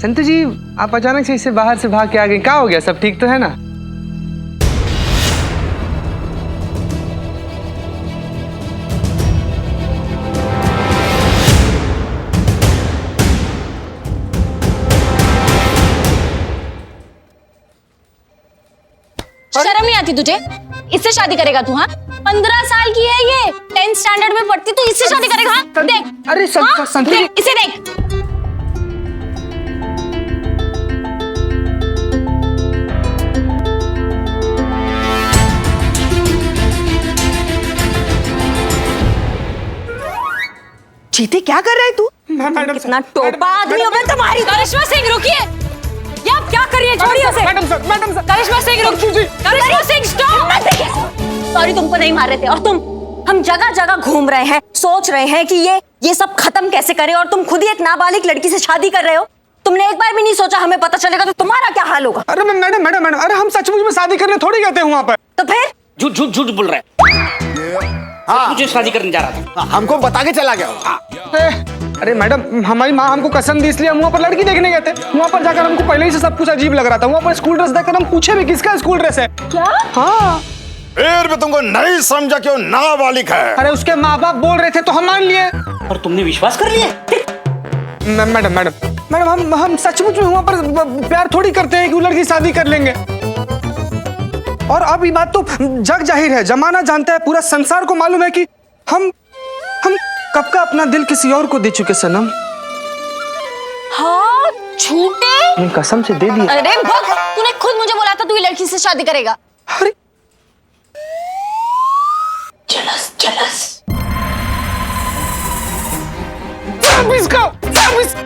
संतू जी, आप अचानक से इससे बाहर से भाग के आ गए, क्या हो गया? सब ठीक तो है ना? शर्म नहीं आती तुझे? इससे शादी करेगा तू? हाँ, 15 साल की है ये, 10th स्टैंडर्ड में पढ़ती, तू इससे शादी करेगा? हाँ? देख, अरे संतू जी, इसे देख। चीते क्या कर रहा है तू? कितना टोपा आदमी हो मैं तुम्हारी। करिश्मा सिंह रुकिए, ये आप क्या कर रही है? छोड़िए उसे। Madam sir. करिश्मा सिंह रुकिए। करिश्मा सिंह स्टॉप। सॉरी, तुमको नहीं मार रहे थे। और तुम, हम जगह जगह घूम रहे हैं, सोच रहे हैं कि ये सब खत्म कैसे करें, और तुम खुद ही एक नाबालिग लड़की से शादी कर रहे हो। तुमने एक बार भी नहीं सोचा हमें पता चलेगा तो तुम्हारा क्या हाल होगा? अरे मैडम, अरे हम सचमुच में शादी करने थोड़ी गए थे वहाँ पर। तो फिर झूठ बोल रहा है। हाँ, मुझे शादी करने जा रहा था। हमको बता के चला गया। अरे मैडम, हमारी माँ हमको कसम दी, इसलिए हम वहाँ पर लड़की देखने गए थे। वहाँ पर जाकर हमको पहले ही से सब कुछ अजीब लग रहा था। वहाँ पर स्कूल ड्रेस देखकर हम पूछे भी किसका स्कूल ड्रेस है। क्या? हाँ। फिर भी तुमको नहीं समझा क्यों नाबालिग है? अरे उसके माँ बाप बोल रहे थे तो हम मान लिए। और तुमने विश्वास कर लिया? मैडम, हम सचमुच में वहाँ पर प्यार थोड़ी करते हैं कि वो लड़की शादी कर लेंगे। और अब ये बात तो जग जाहिर है, जमाना जानता है, पूरा संसार को मालूम है कि हम कब का अपना दिल किसी और को दे चुके सनम। हाँ, झूठे। कसम से दे दी। अरे भग, तूने खुद मुझे बोला था तू ये लड़की से शादी करेगा। अरे चलस।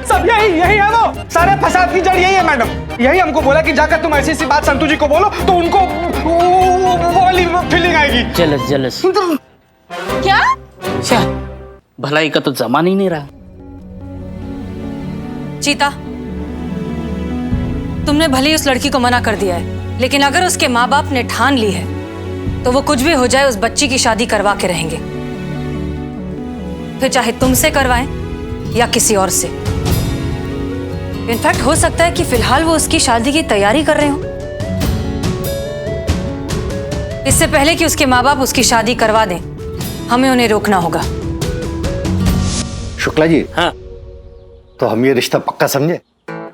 सब यही है वो सारे फसाद की जड़ यही है मैडम। यही हमको बोला कि जाकर तुम ऐसी बात संतू जी को बोलो तो उनको वो वाली फीलिंग आएगी। जलस। क्या? क्या भलाई का तो जमान ही नहीं रहा। चीता, तुमने भले ही उस लड़की को मना कर दिया है, लेकिन अगर उसके माँ बाप ने ठान ली है तो वो कुछ भी हो जाए उस बच्ची की शादी करवा के रहेंगे, फिर चाहे तुमसे करवाएं या किसी और से। इनफैक्ट हो सकता है कि फिलहाल वो उसकी शादी की तैयारी कर रहे हो। इससे पहले कि उसके माँ बाप उसकी शादी करवा दें, हमें उन्हें रोकना होगा। शुक्ला जी, हाँ, तो हम ये रिश्ता पक्का समझे?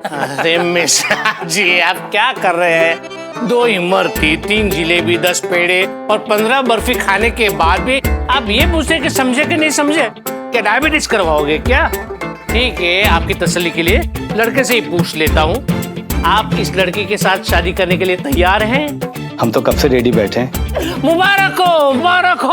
अरे मिश्रा जी, आप क्या कर रहे हैं? 2 इमरती, 3 जिलेबी, 10 पेड़े और 15 बर्फी खाने के बाद भी आप ये पूछते कि समझे कि नहीं समझे? क्या डायबिटीज करवाओगे क्या? ठीक है, आपकी तसल्ली के लिए लड़के से ही पूछ लेता हूँ, आप इस लड़की के साथ शादी करने के लिए तैयार हैं? हम तो कब से रेडी बैठे हैं। मुबारक हो। मुबारक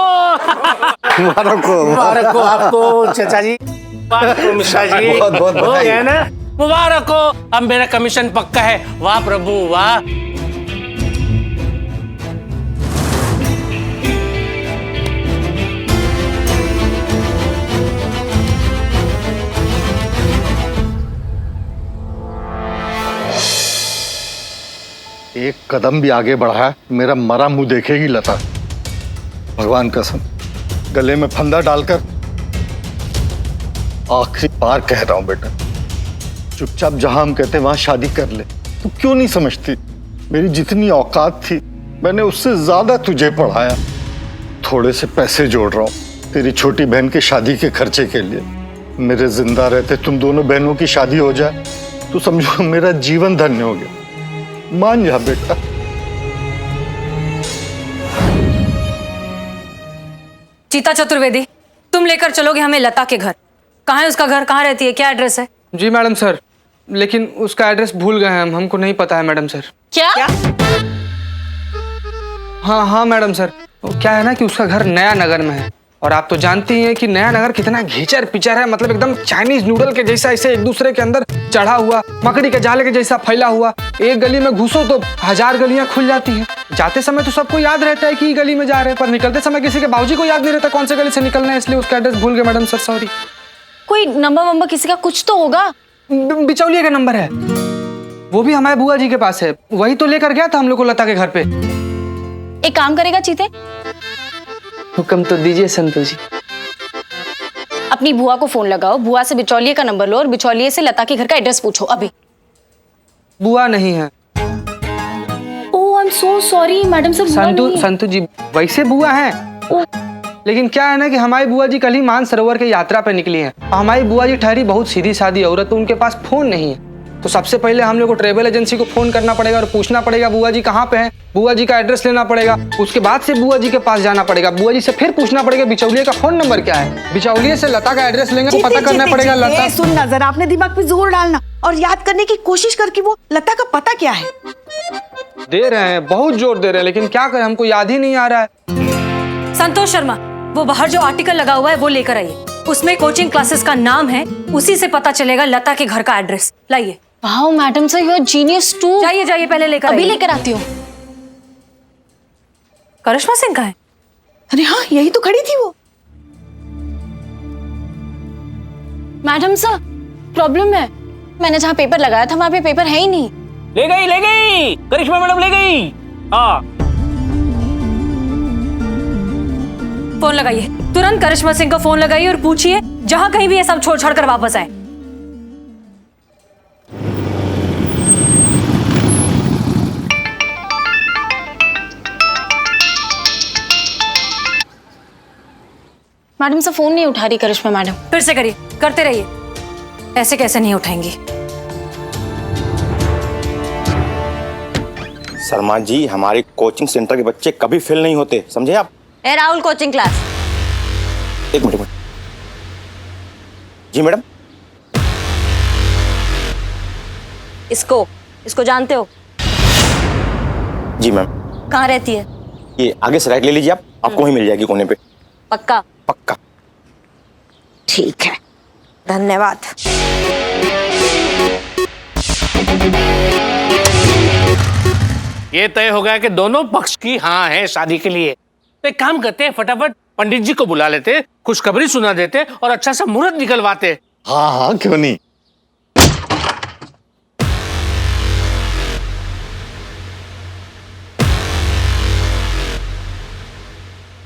मुबारक हो आपको चाचा जी, मुबारक हो मिश्रा जी। बहुत हो गया ना? मुबारक हो, अब मेरा कमीशन पक्का है। वाह प्रभु वाह। एक कदम भी आगे बढ़ा मेरा मरा मुंह देखेगी लता। भगवान कसम, गले में फंदा डालकर आखिरी बार कह रहा हूं बेटा, चुपचाप जहां हम कहते वहां शादी कर ले। तू क्यों नहीं समझती? मेरी जितनी औकात थी मैंने उससे ज्यादा तुझे पढ़ाया। थोड़े से पैसे जोड़ रहा हूं तेरी छोटी बहन की शादी के खर्चे के लिए। मेरे जिंदा रहते तुम दोनों बहनों की शादी हो जाए तो समझो मेरा जीवन धन्य हो गया। मान जा बेटा। चीता चतुर्वेदी, तुम लेकर चलोगे हमें लता के घर। कहाँ है उसका घर? कहाँ रहती है? क्या एड्रेस है? जी मैडम सर, लेकिन उसका एड्रेस भूल गए हैं हमको नहीं पता है मैडम सर। क्या? हाँ मैडम सर, वो क्या है ना कि उसका घर नया नगर में है, और आप तो जानती हैं कि नया नगर कितना घिचर पिचर है, मतलब एकदम चाइनीज नूडल के जैसा ऐसे एक दूसरे के अंदर चढ़ा हुआ, मकड़ी के जाले के जैसा फैला हुआ। एक गली में घुसो तो 1000 गलियां खुल जाती हैं। जाते समय तो सबको याद रहता है कि गली में जा रहे हैं, पर निकलते समय किसी के बाबूजी को याद नहीं रहता कौन से गली से निकलना है, इसलिए उसका एड्रेस भूल गए मैडम सर, सॉरी। कोई नंबर किसी का कुछ तो होगा। बिचौलिए का नंबर है, वो भी हमारे बुआ जी के पास है, वही तो लेकर गया था हम लोग को लता के घर पे। एक काम करेगा चीते, हुक्म तो दीजिए संतोष जी। अपनी बुआ को फोन लगाओ, बुआ से बिचौलिए का नंबर लो और बिचौलिए से लता के घर का एड्रेस पूछो अभी। बुआ नहीं है। Oh I am so sorry madam सब बुआ नहीं है। संतु जी वैसे बुआ हैं, लेकिन क्या है ना कि हमारी बुआ जी कल ही मानसरोवर की यात्रा पे निकली हैं और हमारी बुआ जी ठहरी बहुत सीधी सादी औरत, तो उनके पास फोन नहीं है। तो सबसे पहले हम लोग को ट्रेवल एजेंसी को फोन करना पड़ेगा और पूछना पड़ेगा बुआ जी कहाँ पे हैं, बुआ जी का एड्रेस लेना पड़ेगा, उसके बाद से बुआ जी के पास जाना पड़ेगा, बुआ जी से फिर पूछना पड़ेगा बिचौलिए का फोन नंबर क्या है, बिचौलिए से लता का एड्रेस लेंगे तो पता करना पड़ेगा लता। सुन ना जरा, अपने दिमाग पे जोर डालना और याद करने की कोशिश कर कि वो लता का पता क्या है। दे रहे हैं, बहुत जोर दे रहे हैं, लेकिन क्या करें, हमको याद ही नहीं आ रहा है। संतोष शर्मा, वो बाहर जो आर्टिकल लगा हुआ है वो लेकर आइए। उसमें कोचिंग क्लासेस का नाम है, उसी से पता चलेगा लता के घर का एड्रेस। लाइए। Wow madam sir you are genius too. जाइए जाइए, पहले लेकर अभी आइए। लेकर आती हूँ। करिश्मा सिंह का है? अरे हाँ, यही तो खड़ी थी वो। मैडम सर प्रॉब्लम है, मैंने जहाँ पेपर लगाया था वहाँ पे पेपर है ही नहीं। ले गई करिश्मा मैडम ले गई। हाँ फोन लगाइए, तुरंत करिश्मा सिंह को फोन लगाइए और पूछिए जहां कहीं भी ये सब छोड़ छाड़ कर वापस आए। मैडम सर फोन नहीं उठा रही करिश्मा मैडम। फिर से करिए, करते रहिए, ऐसे कैसे नहीं उठाएंगी। शर्मा जी, हमारे कोचिंग सेंटर के बच्चे कभी फेल नहीं होते, समझे आप? ए राहुल, कोचिंग क्लास। एक मिनट। जी मैडम। इसको जानते हो? जी मैम। कहाँ रहती है? ये आगे से राइट ले लीजिए, आप आपको वहीं मिल जाएगी कोने पे। पक्का? पक्का। ठीक है, धन्यवाद। ये तय हो गया कि दोनों पक्ष की हाँ है शादी के लिए। तो एक काम करते हैं, फटाफट पंडित जी को बुला लेते, खुशखबरी सुना देते और अच्छा सा मुहूर्त निकलवाते। हाँ हाँ, क्यों नहीं।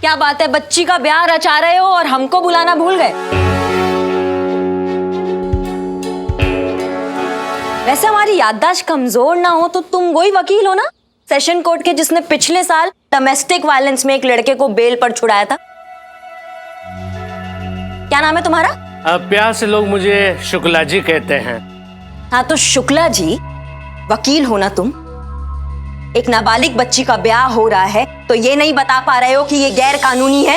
क्या बात है, बच्ची का ब्याह रचा रहे हो और हमको बुलाना भूल गए? वैसे हमारी याददाश्त कमजोर ना हो तो तुम वही वकील हो ना, सेशन कोर्ट के, जिसने पिछले साल डोमेस्टिक वायलेंस में एक लड़के को बेल पर छुड़ाया था। क्या नाम है तुम्हारा? प्यार से लोग मुझे शुक्ला जी कहते हैं। हाँ तो शुक्ला जी, वकील हो ना तुम? एक नाबालिग बच्ची का ब्याह हो रहा है तो ये नहीं बता पा रहे हो कि ये गैर कानूनी है?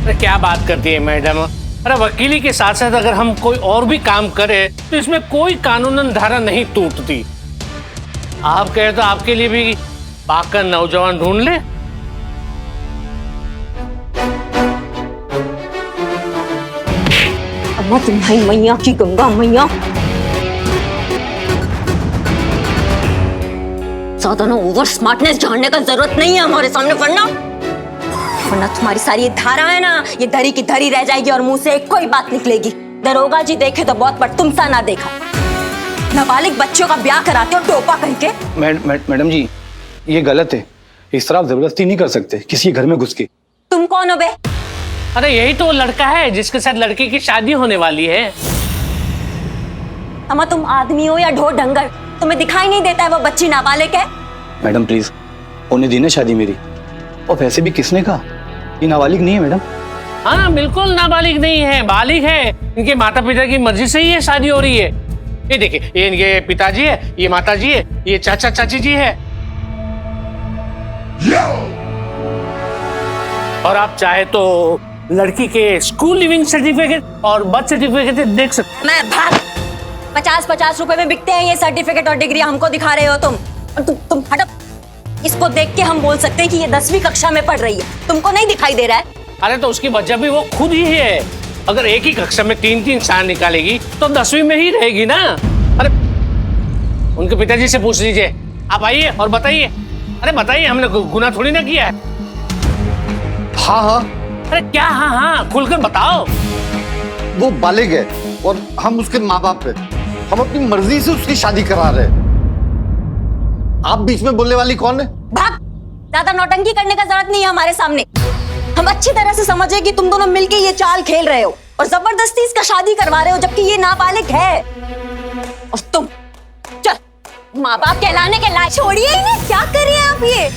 अरे क्या बात करती है मैडम, अरे वकीली के साथ साथ अगर हम कोई और भी काम करें तो इसमें कोई कानूनन धारा नहीं टूटती। आप कहे तो आपके लिए भी पाकर नौजवान ढूंढ ले। अम्मा तुम्हारी मैया की गंगा मैया, ज्यादा ना ओवर स्मार्टनेस झाड़ने का जरूरत नहीं है हमारे सामने, वरना तुम्हारी सारी ये धारा है ना, ये धरी की धरी रह जाएगी और मुंह से कोई बात निकलेगी। दरोगा जी देखे तो बहुत, पर तुम सा ना देखा। नाबालिग बच्चों का ब्याह कराते हो टोपा कह के। मैडम जी, ये गलत है, इस तरह आप जबरदस्ती नहीं कर सकते किसी के घर में घुस के। तुम कौन हो बे? अरे यही तो वो लड़का है जिसके साथ लड़की की शादी होने वाली है। अम्मा तुम आदमी हो या ढोर डंगर, तुम्हें दिखाई नहीं देता है वो बच्ची नाबालिग है? मैडम प्लीज, होने दी ना शादी मेरी। और वैसे भी किसने कहा ये नाबालिग नहीं है मैडम? हाँ बिल्कुल नाबालिग नहीं है, बालिग है। इनके माता पिता की मर्जी से ही ये शादी हो रही है। ये देखिए, ये इनके पिताजी है, ये माता जी है, ये चाचा चाची जी है। और आप चाहे तो लड़की के स्कूल लिविंग सर्टिफिकेट और बर्थ सर्टिफिकेट देख सकते। मैं भाग, 50-50 रुपए में बिकते हैं ये सर्टिफिकेट और डिग्री, हमको दिखा रहे हो तुम। और तुम हटो, इसको देख के हम बोल सकते हैं कि ये 10वीं कक्षा में पढ़ रही है, तुमको नहीं दिखाई दे रहा है? अरे तो उसकी वजह भी वो खुद ही है। अगर एक ही कक्षा में 3-3 साल निकालेगी तो 10वीं में ही रहेगी ना। अरे उनके पिताजी से पूछ लीजिए। आप आइए और बताइए। अरे बताइए, हमने गुनाह थोड़ी ना किया है। हाँ हाँ, अरे क्या हाँ हाँ, खुलकर बताओ। वो बालिग है और हम उसके माँ बाप है। हम अपनी मर्जी से उसकी शादी करा रहे हैं। आप बीच में बोलने वाली कौन है? भाग, ज्यादा नौटंकी करने का जरूरत नहीं है हमारे सामने। हम अच्छी तरह से समझे कि तुम दोनों मिलके ये चाल खेल रहे हो और जबरदस्ती इसका शादी करवा रहे हो, जबकि ये नाबालिग है। और माँ बाप कहलाने के लायक। छोड़िए इन्हें, क्या कर रही हैं आप ये?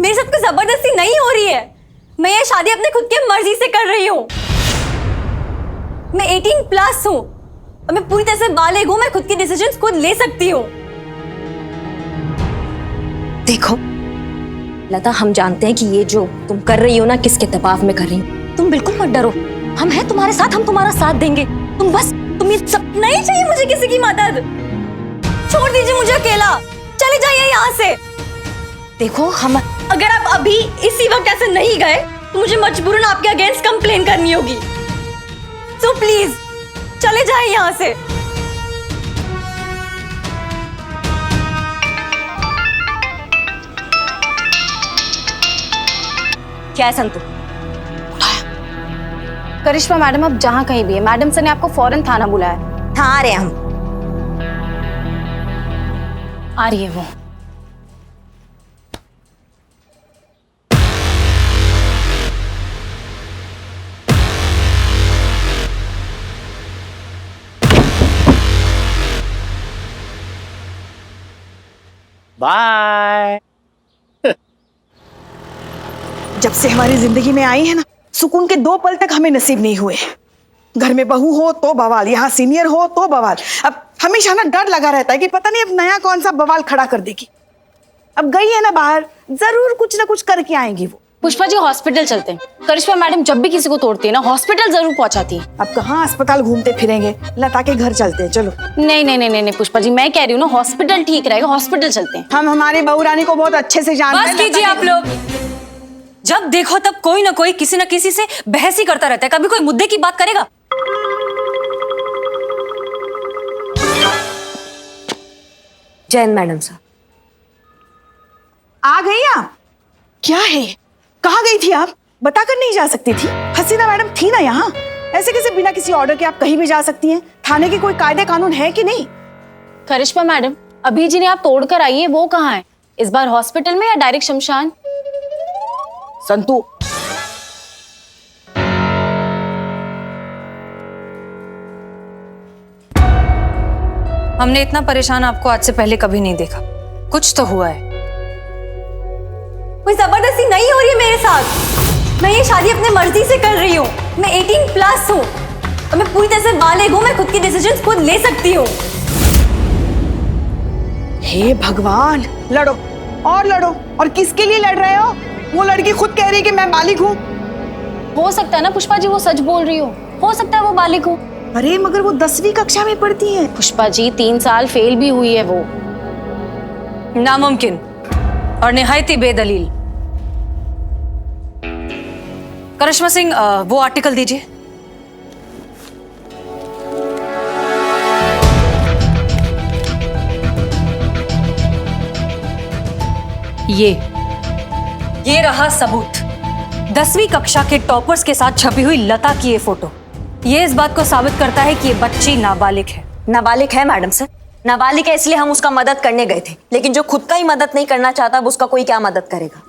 मेरे साथ कोई जबरदस्ती नहीं हो रही है। मैं ये शादी अपने खुद की मर्जी से कर रही हूँ। मैं 18+ हूँ और मैं पूरी तरह से बालिग हूँ। मैं खुद के डिसीजंस खुद ले सकती हूँ। देखो लता, हम जानते हैं कि ये जो तुम कर रही हो ना, किसके दबाव में कर रही हो। तुम बिल्कुल मत डरो, हम हैं तुम्हारे साथ, हम तुम्हारा साथ देंगे। तुम ये सब नहीं चाहिए मुझे किसी की मदद। छोड़ दीजिए मुझे अकेला, चले जाइए यहाँ से। देखो हम, अगर आप अभी इसी वक्त ऐसे नहीं गए तो मुझे मजबूरन आपके अगेंस्ट कंप्लेन करनी होगी। सो प्लीज चले जाइए यहाँ से। क्या है संतु? करिश्मा मैडम अब जहाँ कहीं भी है, मैडम सर ने आपको फौरन थाना बुलाया। हाँ आ रहे हैं हम। आ रही है वो। बाय। जब से हमारी जिंदगी में आई है ना, सुकून के 2 पल तक हमें नसीब नहीं हुए। घर में बहू हो तो बवाल, यहाँ सीनियर हो तो बवाल। अब हमेशा ना डर लगा रहता है कि पता नहीं अब नया कौन सा बवाल खड़ा कर देगी। अब गई है ना बाहर, जरूर कुछ ना कुछ करके आएंगी वो। पुष्पा जी हॉस्पिटल चलते हैं। करिश्मा मैडम जब भी किसी को तोड़ती है ना, हॉस्पिटल जरूर पहुंचाती है। अब कहाँ अस्पताल घूमते फिरेंगे, लता के घर चलते हैं। चलो। नहीं नहीं नहीं नहीं पुष्पा जी, मैं कह रही हूँ ना, हॉस्पिटल ठीक रहेगा, हॉस्पिटल चलते हैं। हम हमारी बहू रानी को बहुत अच्छे से जानते हैं। बस कीजिए आप लोग। जब देखो तब कोई ना कोई किसी ना किसी से बहस ही करता रहता है। कभी कोई मुद्दे की बात करेगा? जैन मैडम साहब आ गई आप? क्या है, कहाँ गई थी आप? बताकर नहीं जा सकती थी? हसीना मैडम थी ना यहाँ। ऐसे कैसे बिना किसी ऑर्डर के आप कहीं भी जा सकती हैं? थाने के कोई कायदे कानून है कि नहीं? करिश्मा मैडम, अभी जिन्हें आप तोड़ कर आई है वो कहाँ है? इस बार हॉस्पिटल में या डायरेक्ट शमशान? संतु, हमने इतना परेशान आपको आज से पहले कभी नहीं देखा। कुछ तो हुआ है। कोई जबरदस्ती नहीं हो रही है मेरे साथ। मैं ये शादी अपने मर्जी से कर रही हूँ। मैं 18+ हूँ और मैं पूरी तरह से बालिग हूँ। मैं खुद के डिसीजंस खुद ले सकती हूँ। हे भगवान, लड़ो और लड़ो। और किसके लिए लड़ रहे हो? वो लड़की खुद कह रही है कि मैं बालिग हूँ। हो सकता है ना पुष्पा जी वो सच बोल रही हो सकता है वो बालिग हो। अरे मगर वो 10वीं कक्षा में पढ़ती है। पुष्पा जी 3 साल फेल भी हुई है वो। नामुमकिन और निहायत ही बेदलील। करिश्मा सिंह, वो आर्टिकल दीजिए। ये रहा सबूत। 10वीं कक्षा के टॉपर्स के साथ छपी हुई लता की ये फोटो। ये इस बात को साबित करता है कि ये बच्ची नाबालिग है। नाबालिग है मैडम सर, नाबालिग है, इसलिए हम उसका मदद करने गए थे। लेकिन जो खुद का ही मदद नहीं करना चाहता, अब उसका कोई क्या मदद करेगा?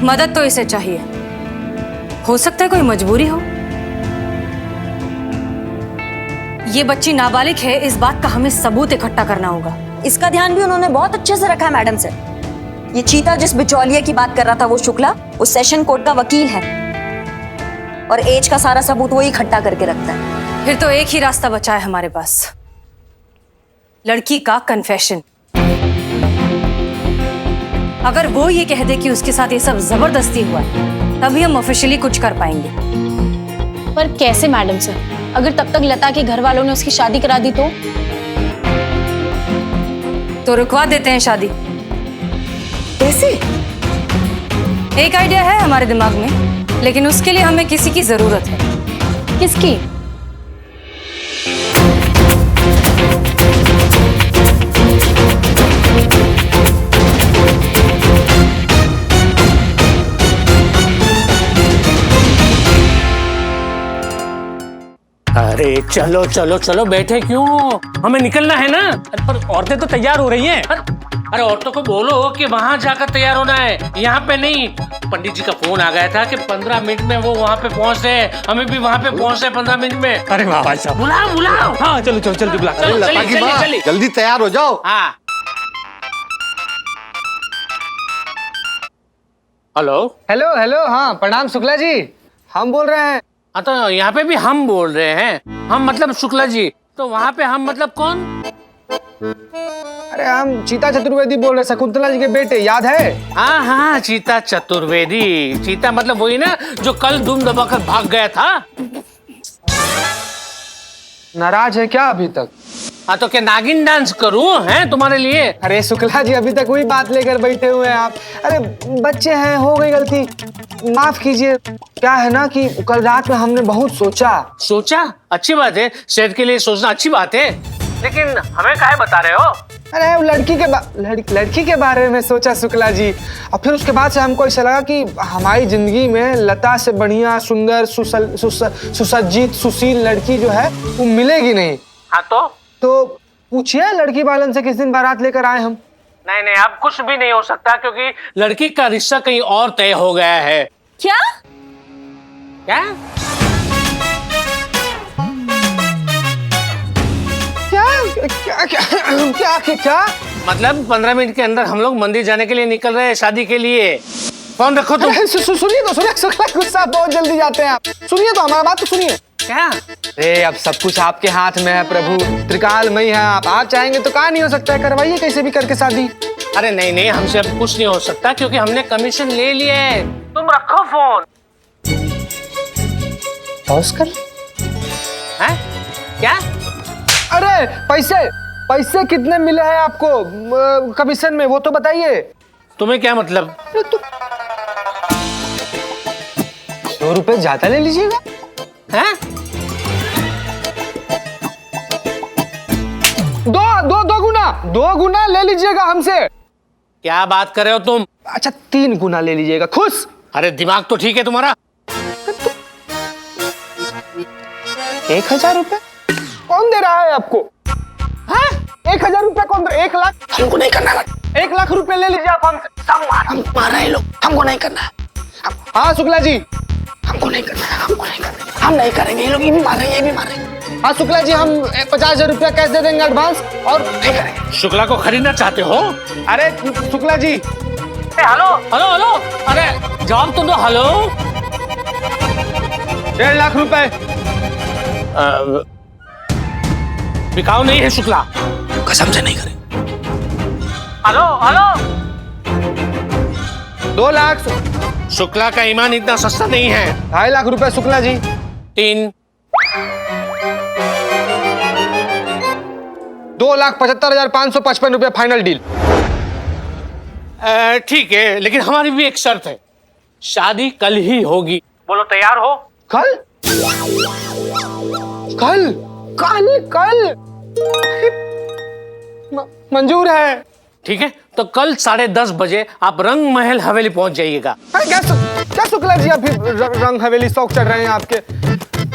मदद तो इसे चाहिए। हो सकता है कोई मजबूरी हो। ये बच्ची नाबालिग है, इस बात का हमें सबूत इकट्ठा करना होगा। इसका ध्यान भी उन्होंने बहुत अच्छे से रखा है मैडम सर। ये चीता जिस बिचौलिया की बात कर रहा था वो शुक्ला, वो सेशन कोर्ट का वकील है और एज का सारा सबूत वो ही इकट्ठा करके रखता है। फिर तो एक ही रास्ता बचा है हमारे पास, लड़की का कन्फेशन। अगर वो ये कह दे कि उसके साथ ये सब जबरदस्ती हुआ है, तभी हम ऑफिशियली कुछ कर पाएंगे। पर कैसे मैडम सर? अगर तब तक लता के घर वालों ने उसकी शादी करा दी तो रुकवा देते हैं शादी। कैसे? एक आइडिया है हमारे दिमाग में, लेकिन उसके लिए हमें किसी की जरूरत है। किसकी? अरे चलो चलो चलो, बैठे क्यों हो? हमें निकलना है ना। पर औरतें तो तैयार हो रही हैं। अरे औरतों को बोलो कि वहां जाकर तैयार होना है, यहाँ पे नहीं। पंडित जी का फोन आ गया था कि 15 मिनट में वो वहाँ पे पहुँच रहे हैं, हमें भी वहाँ पे पहुँचना है 15 मिनट में। अरे वाह भाई साहब, बुलाओ बुलाओ। हाँ चलो चलो जल्दी बुला। चलो, लता चलिए, की चलिए, माँ, चलिए। जल्दी तैयार हो जाओ। हाँ। हेलो। हेलो हेलो, हाँ प्रणाम शुक्ला जी, हम बोल रहे हैं। हाँ तो यहाँ पे भी हम बोल रहे हैं, हम मतलब शुक्ला जी, तो वहाँ पे हम मतलब कौन? अरे हम चीता चतुर्वेदी बोल रहे हैं, शकुंतला जी के बेटे, याद है? हाँ हाँ, चीता चतुर्वेदी। चीता मतलब वही ना जो कल धूम दबाकर भाग गया था। नाराज है क्या अभी तक? हाँ तो क्या नागिन डांस करूं हैं तुम्हारे लिए? अरे शुक्ला जी, अभी तक वही बात लेकर बैठे हुए हैं आप। अरे बच्चे हैं, हो गई गलती, माफ कीजिए। क्या है ना कि कल रात में हमने बहुत सोचा। सोचा? अच्छी बात है, सेहत के लिए सोचना अच्छी बात है, लेकिन हमें काहे बता रहे हो? अरे वो लड़की के बारे में सोचा शुक्ला जी, और फिर उसके बाद से हमको ऐसा लगा कि हमारी जिंदगी में लता से बढ़िया सुंदर सुसज्जित सुशील लड़की जो है वो मिलेगी नहीं। हाँ तो पूछिए लड़की वालन से किस दिन बारात लेकर आए हम। नहीं नहीं, अब कुछ भी नहीं हो सकता क्योंकि लड़की का रिश्ता कहीं और तय हो गया है। क्या? क्या? क्या क्या क्या क्या क्या? मतलब 15 मिनट के अंदर हम लोग मंदिर जाने के लिए निकल रहे हैं शादी के लिए। फोन रखो तुम। सुनिए तो, सुनिए शुक्ला, गुस्सा बहुत जल्दी जाते हैं आप। सुनिए तो, हमारा बात तो सुनिए। क्या? अरे अब सब कुछ आपके हाथ में है प्रभु, त्रिकालमयी है आप चाहेंगे तो कहाँ नहीं हो सकता है, करवाइए कैसे भी करके शादी। अरे नहीं नहीं, हमसे अब कुछ नहीं हो सकता क्योंकि हमने कमीशन ले लिया है। तुम रखो फोन। पॉज कर। हैं? क्या? अरे पैसे कितने मिले हैं आपको कमीशन में, वो तो बताइए। तुम्हें क्या मतलब? 2 रुपए ज्यादा ले लीजिएगा। हैं? दो गुना ले लीजिएगा हमसे। क्या बात कर रहे हो तुम? अच्छा 3 गुना ले लीजिएगा, खुश? अरे दिमाग तो ठीक है तुम्हारा? 1000 रुपए कौन दे रहा है आपको? 1000 रुपए कौन दे? 1 लाख हमको नहीं करना है। 1 लाख रुपए ले लीजिए आप हमसे। हम मार रहे लोग, हमको नहीं करना है। हाँ शुक्ला जी, हमको नहीं करना है, हम नहीं करेंगे, ये लोग ये भी मारेंगे। हाँ शुक्ला जी, हम 50,000 रुपया कैश दे देंगे एडवांस और नहीं करेंगे। शुक्ला को खरीदना चाहते हो? अरे Shukla ji, hello hello hello, अरे जवाब तो दो। हेलो। 1.5 लाख रुपए बिकाऊ नहीं है शुक्ला, कसम से नहीं करें। Hello hello. 2 लाख। शुक्ला का ईमान इतना सस्ता नहीं है। 2.5 लाख रुपए शुक्ला जी। 3। 2,75,555 रुपए फाइनल डील। ठीक है, लेकिन हमारी भी एक शर्त है, शादी कल ही होगी। बोलो तैयार हो? कल कल कल कल मंजूर है। ठीक है, तो कल 10:30 बजे आप रंग महल हवेली पहुंच जाइएगा। क्या शुक्ला जी, अभी रंग हवेली शौक चढ़ रहे हैं आपके?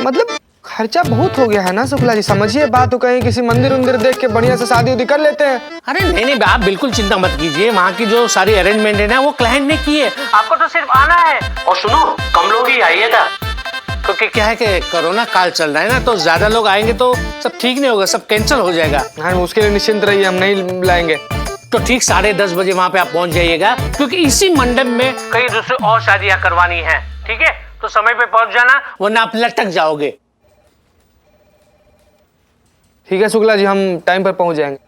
मतलब खर्चा बहुत हो गया है ना शुक्ला जी, समझिए बात। तो कहीं किसी मंदिर देख के बढ़िया से शादी उदी कर लेते हैं। अरे नहीं नहीं, आप बिल्कुल चिंता मत कीजिए, वहाँ की जो सारी अरेंजमेंट है ना वो क्लाइंट ने की है, आपको तो सिर्फ आना है। और सुनो, कम लोग ही आइएगा क्योंकि क्या है कि कोरोना काल चल रहा है ना, तो ज्यादा लोग आएंगे तो सब ठीक नहीं होगा, सब कैंसिल हो जाएगा। हाँ उसके लिए निश्चिंत रहिए, हम नहीं लाएंगे। तो ठीक 10:30 बजे वहाँ पे आप पहुँच जाइएगा क्योंकि इसी मंडप में कई दूसरी और शादियाँ करवानी है। ठीक है, तो समय पे पहुँच जाना वरना आप लटक जाओगे। ठीक है शुक्ला जी, हम टाइम पर पहुंच जाएंगे।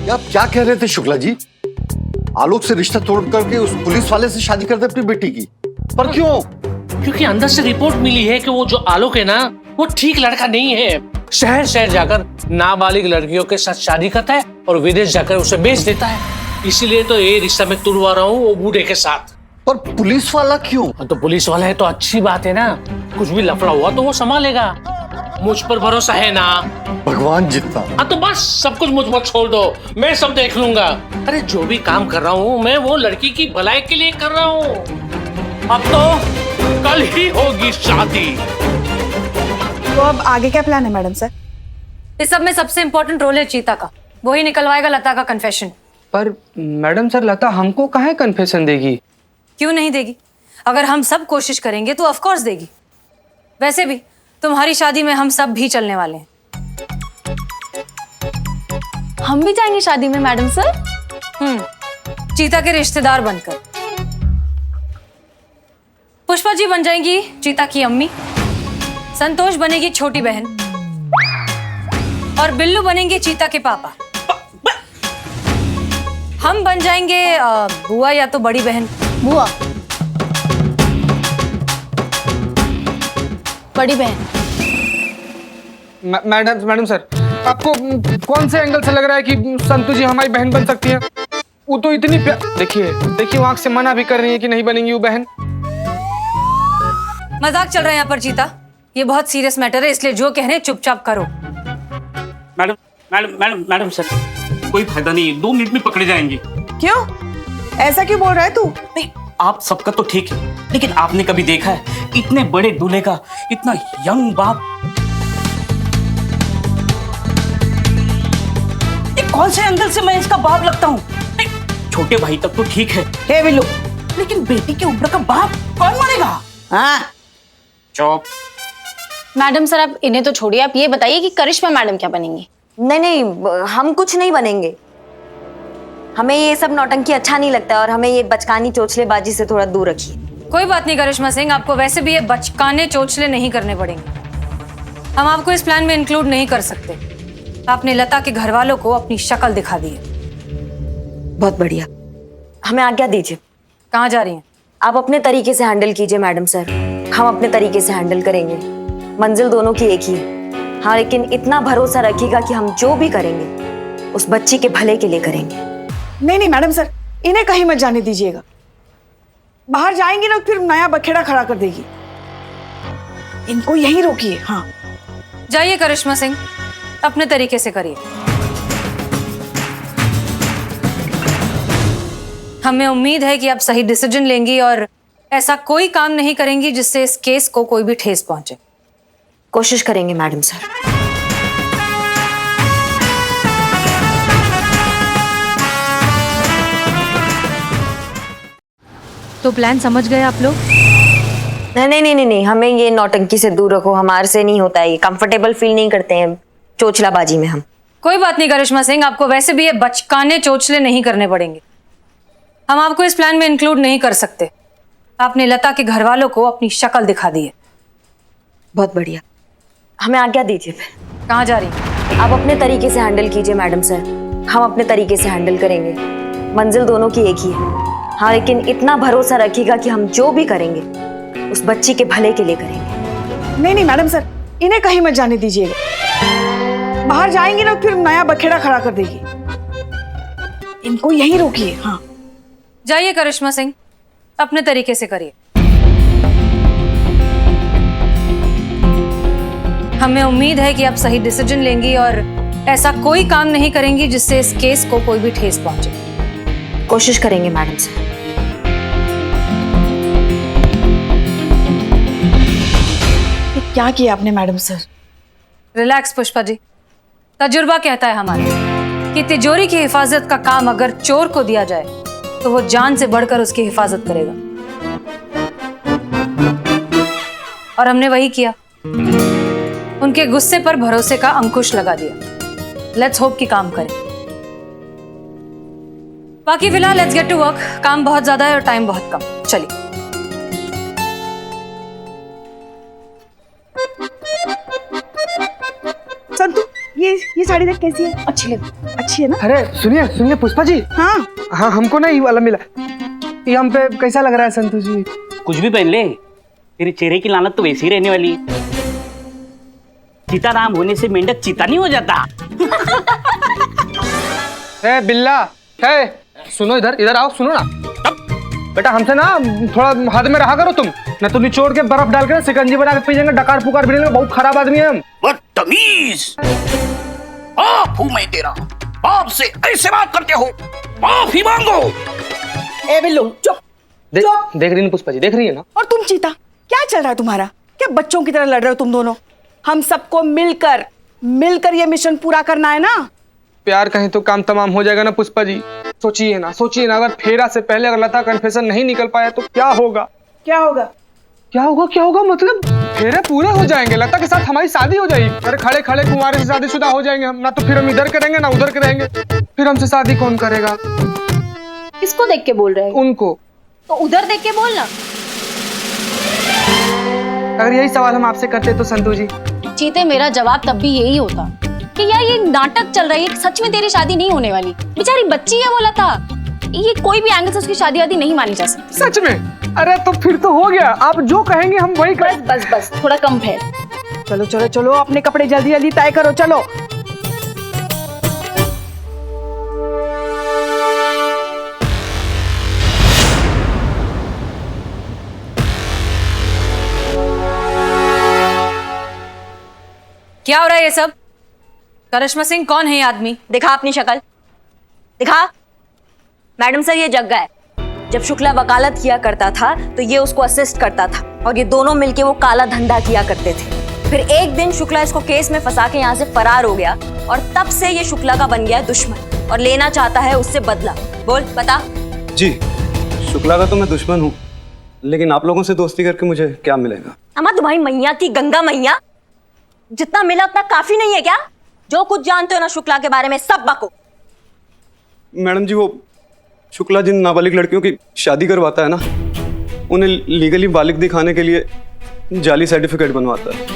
आप क्या कह रहे थे शुक्ला जी? आलोक से रिश्ता तोड़ करके उस पुलिस वाले से शादी करते अपनी बेटी की, पर क्यों? क्योंकि अंदर से रिपोर्ट मिली है कि वो जो आलोक है ना वो ठीक लड़का नहीं है। शहर शहर जाकर नाबालिग लड़कियों के साथ शादी करता है और विदेश जाकर उसे बेच देता है। इसीलिए तो ये रिश्ता मैं तुड़वा रहा हूँ वो बूढ़े के साथ। पर पुलिस वाला क्यों? तो पुलिस वाला है तो अच्छी बात है ना, कुछ भी लफड़ा हुआ तो वो संभालेगा। मुझ पर भरोसा है ना? भगवान जितना। हाँ तो बस सब कुछ मुझ पर छोड़ दो, मैं सब देख लूंगा। अरे जो भी काम कर रहा हूँ मैं वो लड़की की भलाई के लिए कर रहा हूँ। अब तो कल ही होगी शादी। तो अब आगे क्या प्लान है मैडम सर? इस सब में सबसे इम्पोर्टेंट रोल है चीता का। वही निकलवाएगा लता का कन्फेशन। पर मैडम सर, लता हमको काहे कन्फेशन देगी? क्यों नहीं देगी? अगर हम सब कोशिश करेंगे तो ऑफ कोर्स देगी। वैसे भी तुम्हारी शादी में हम सब भी चलने वाले हैं। हम भी जाएंगे शादी में मैडम सर? चीता के रिश्तेदार बनकर। पुष्पा जी बन जाएंगी चीता की अम्मी, संतोष बनेगी छोटी बहन और बिल्लू बनेंगे चीता के पापा। हम बन जाएंगे बुआ या तो बड़ी बहन। बुआ, बड़ी बहन। मैडम सर, आपको कौन से एंगल से लग रहा है कि संतु जी हमारी बहन बन सकती है? वो तो इतनी देखिए वो आंख से मना भी कर रही है कि नहीं बनेंगी वो बहन। मजाक चल रहा है यहाँ पर चीता। ये बहुत सीरियस मैटर है, इसलिए जो कहने चुपचाप करो। Madam madam madam madam sir, कोई फायदा नहीं, 2 मिनट में पकड़े जाएंगे। क्यों? ऐसा क्यों बोल रहा है तू? नहीं, आप सबका तो ठीक है, लेकिन आपने कभी देखा है इतने बड़े दूल्हे का इतना यंग बाप? कौन से एंगल से मैं इसका बाप लगता हूँ? छोटे भाई तक तो ठीक है। हे बिल्लू, लेकिन बेटी के उम्र का बाप कौन मानेगा? हाँ चुप। मैडम सर आप इन्हें तो छोड़िए, आप ये बताइए कि करिश्मा मैडम क्या बनेंगी? नहीं, हम कुछ नहीं बनेंगे। हमें ये सब नौटंकी अच्छा नहीं लगता और हमें ये बचकानी चोचलेबाजी से थोड़ा दूर रखिए। कोई बात नहीं करिश्मा सिंह, आपको वैसे भी ये बचकाने चोचले नहीं करने पड़ेंगे। हम आपको इस प्लान में इंक्लूड नहीं कर सकते। आपने लता के घर वालों को अपनी शक्ल दिखा दी है। बहुत बढ़िया, हमें आज्ञा दीजिए। कहाँ जा रही हैं? आप अपने तरीके से हैंडल कीजिए मैडम सर, हम अपने तरीके से हैंडल करेंगे। मंजिल दोनों की एक ही है। हाँ, लेकिन इतना भरोसा रखिएगा कि हम जो भी करेंगे उस बच्ची के भले के लिए करेंगे। नहीं मैडम सर, इन्हें कहीं मत जाने दीजिएगा। बाहर जाएंगी ना फिर नया बखेड़ा खड़ा कर देगी। इनको यहीं रोकिए। हाँ जाइए करिश्मा सिंह, अपने तरीके से करिए। हमें उम्मीद है कि आप सही डिसीजन लेंगी और ऐसा कोई काम नहीं करेंगी जिससे इस केस को कोई भी ठेस पहुंचे। कोशिश करेंगे मैडम सर। तो प्लान समझ गए आप लोग? नहीं, हमें ये नौटंकी से दूर रखो। हमारे से नहीं होता है ये, कंफर्टेबल फील नहीं करते हैं चोचलाबाजी में हम। कोई बात नहीं करिश्मा सिंह, आपको वैसे भी ये बचकाने चोचले नहीं करने पड़ेंगे। हम आपको इस प्लान में इंक्लूड नहीं कर सकते। आपने लता के घर वालों को अपनी शक्ल दिखा दी है। बहुत बढ़िया, हमें आज्ञा दीजिए। फिर कहाँ जा रही हैं? आप अपने तरीके से हैंडल कीजिए मैडम सर, हम अपने तरीके से हैंडल करेंगे। मंजिल दोनों की एक ही है। हाँ, लेकिन इतना भरोसा रखिएगा कि हम जो भी करेंगे उस बच्ची के भले के लिए करेंगे। नहीं मैडम सर, इन्हें कहीं मत जाने दीजिएगा। बाहर जाएंगी ना फिर नया बखेड़ा खड़ा कर देगी। इनको यहीं रोकिए। हाँ जाइए करिश्मा सिंह, अपने तरीके से करिए। हमें उम्मीद है कि आप सही डिसीजन लेंगी और ऐसा कोई काम नहीं करेंगी जिससे इस केस को कोई भी ठेस पहुंचे। कोशिश करेंगे मैडम सर। क्या किया आपने madam sir? Relax Pushpa ji, तजुर्बा कहता है हमारा कि तिजोरी की हिफाजत का काम अगर चोर को दिया जाए तो वो जान से बढ़कर उसकी हिफाजत करेगा। और हमने वही किया, उनके गुस्से पर भरोसे का अंकुश लगा दिया। लेट्स होप कि काम करें। बाकी फिलहाल लेट्स गेट टू वर्क। काम बहुत ज्यादा है और टाइम बहुत कम। चलिए। संतु, ये साड़ी देख कैसी है? अच्छी है ना? अरे सुनिए पुष्पा जी। हाँ हाँ, हमको ना ये वाला मिला। ये हम पे कैसा लग रहा है संतु जी? कुछ भी पहन ले, तेरे चेहरे की लानत तो वैसी ही रहने वाली है। सीताराम होने से मेंढक चीता नहीं हो जाता। ए बिल्ला, सुनो, इधर आओ, सुनो ना। बेटा हमसे ना थोड़ा हद में रहा करो तुम, ना तो निचोड़ के बर्फ डाल के शिकंजी बना के पी जाएंगे, डकार पुकार भी लेंगे। बहुत खराब आदमी है हम। बदतमीज, बाप हूं मैं तेरा, बाप से ऐसे बात करते हो? माफ ही मांगो। ए बिल्लू चुप। देख रही है पुष्पा जी, देख रही है ना? और तुम चीता, क्या चल रहा है तुम्हारा? क्या बच्चों की तरह लड़ रहे हो तुम दोनों? हम सबको मिलकर मिलकर ये मिशन पूरा करना है ना। प्यार कहीं तो काम तमाम हो जाएगा ना पुष्पा जी। सोचिए ना, अगर फेरा से पहले अगर लता कन्फेशन नहीं निकल पाया तो क्या होगा? क्या होगा? क्या होगा मतलब फेरे पूरे हो जाएंगे, लता के साथ हमारी शादी हो जाएगी। अरे खड़े खड़े कुंवारे से शादीशुदा हो जाएंगे हम, ना तो फिर हम इधर करेंगे ना उधर करेंगे, फिर हमसे शादी कौन करेगा? किसको देख के बोल रहे हैं? उनको। तो उधर देख के बोलना। अगर यही सवाल हम आपसे करते तो संतू जी। चीते, मेरा जवाब तब भी यही होता कि यार ये नाटक चल रही है, सच में तेरी शादी नहीं होने वाली। बेचारी बच्ची है वो लता, ये कोई भी एंगल से उसकी शादी वादी नहीं मानी जा सकती। सच में? अरे तो फिर तो हो गया, आप जो कहेंगे हम वही करें। बस थोड़ा कम है। चलो अपने कपड़े जल्दी जल्दी तय करो, चलो। क्या हो रहा है ये सब? करिश्मा सिंह कौन है ये आदमी? दिखा अपनी शक्ल, दिखा। मैडम सर, ये जग्गा है। जब शुक्ला वकालत किया करता था तो ये उसको असिस्ट करता था और ये दोनों मिलके वो काला धंधा किया करते थे। फिर एक दिन शुक्ला इसको केस में फंसा के यहाँ से फरार हो गया और तब से ये शुक्ला का बन गया दुश्मन और लेना चाहता है उससे बदला। बोल, बता। जी, शुक्ला का तो मैं दुश्मन हूँ, लेकिन आप लोगों से दोस्ती करके मुझे क्या मिलेगा? अम्मा, तुम्हारी मैया की गंगा मैया, जितना मिला उतना काफी नहीं है क्या? जो कुछ जानते हो ना शुक्ला के बारे में सब बको। मैडम जी, वो शुक्ला जिन नाबालिग लड़कियों की शादी करवाता है ना, उन्हें लीगली बालिग दिखाने के लिए जाली सर्टिफिकेट बनवाता है।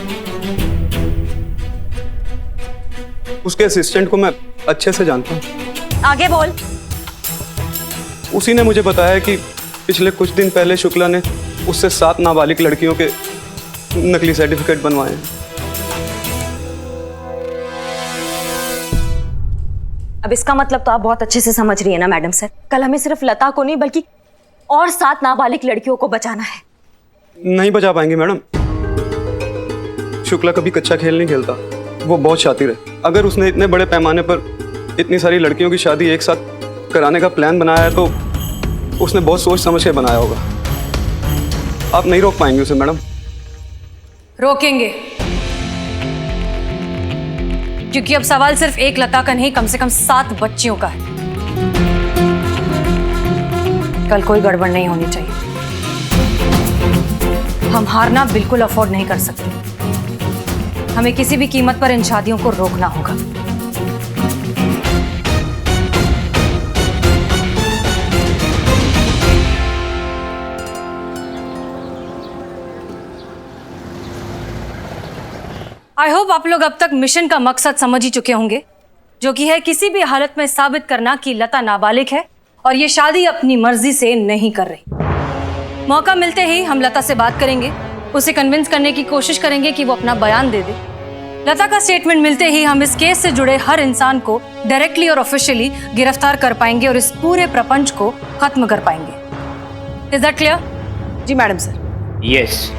उसके असिस्टेंट को मैं अच्छे से जानता हूँ। आगे बोल। उसी ने मुझे बताया कि पिछले कुछ दिन पहले शुक्ला ने उससे 7 नाबालिग लड़कियों के नकली सर्टिफिकेट बनवाए हैं। अब इसका मतलब तो आप बहुत अच्छे से समझ रही है ना मैडम सर, कल हमें सिर्फ लता को नहीं बल्कि और 7 नाबालिग लड़कियों को बचाना है। नहीं बचा पाएंगे मैडम। शुक्ला कभी कच्चा खेल नहीं खेलता, वो बहुत शातिर है। अगर उसने इतने बड़े पैमाने पर इतनी सारी लड़कियों की शादी एक साथ कराने का प्लान बनाया है तो उसने बहुत सोच समझ के बनाया होगा। आप नहीं रोक पाएंगे उसे मैडम। रोकेंगे, क्योंकि अब सवाल सिर्फ एक लता का नहीं, कम से कम 7 बच्चियों का है। कल कोई गड़बड़ नहीं होनी चाहिए। हम हारना बिल्कुल अफोर्ड नहीं कर सकते। हमें किसी भी कीमत पर इन शादियों को रोकना होगा। आई होप आप लोग अब तक मिशन का मकसद समझ ही चुके होंगे, जो कि है किसी भी हालत में साबित करना कि लता नाबालिग है और ये शादी अपनी मर्जी से नहीं कर रही। मौका मिलते ही हम लता से बात करेंगे, उसे कन्विंस करने की कोशिश करेंगे कि वो अपना बयान दे दे। लता का स्टेटमेंट मिलते ही हम इस केस से जुड़े हर इंसान को डायरेक्टली और ऑफिशियली गिरफ्तार कर पाएंगे और इस पूरे प्रपंच को खत्म कर पाएंगे। Is that clear? जी मैडम सर। यस।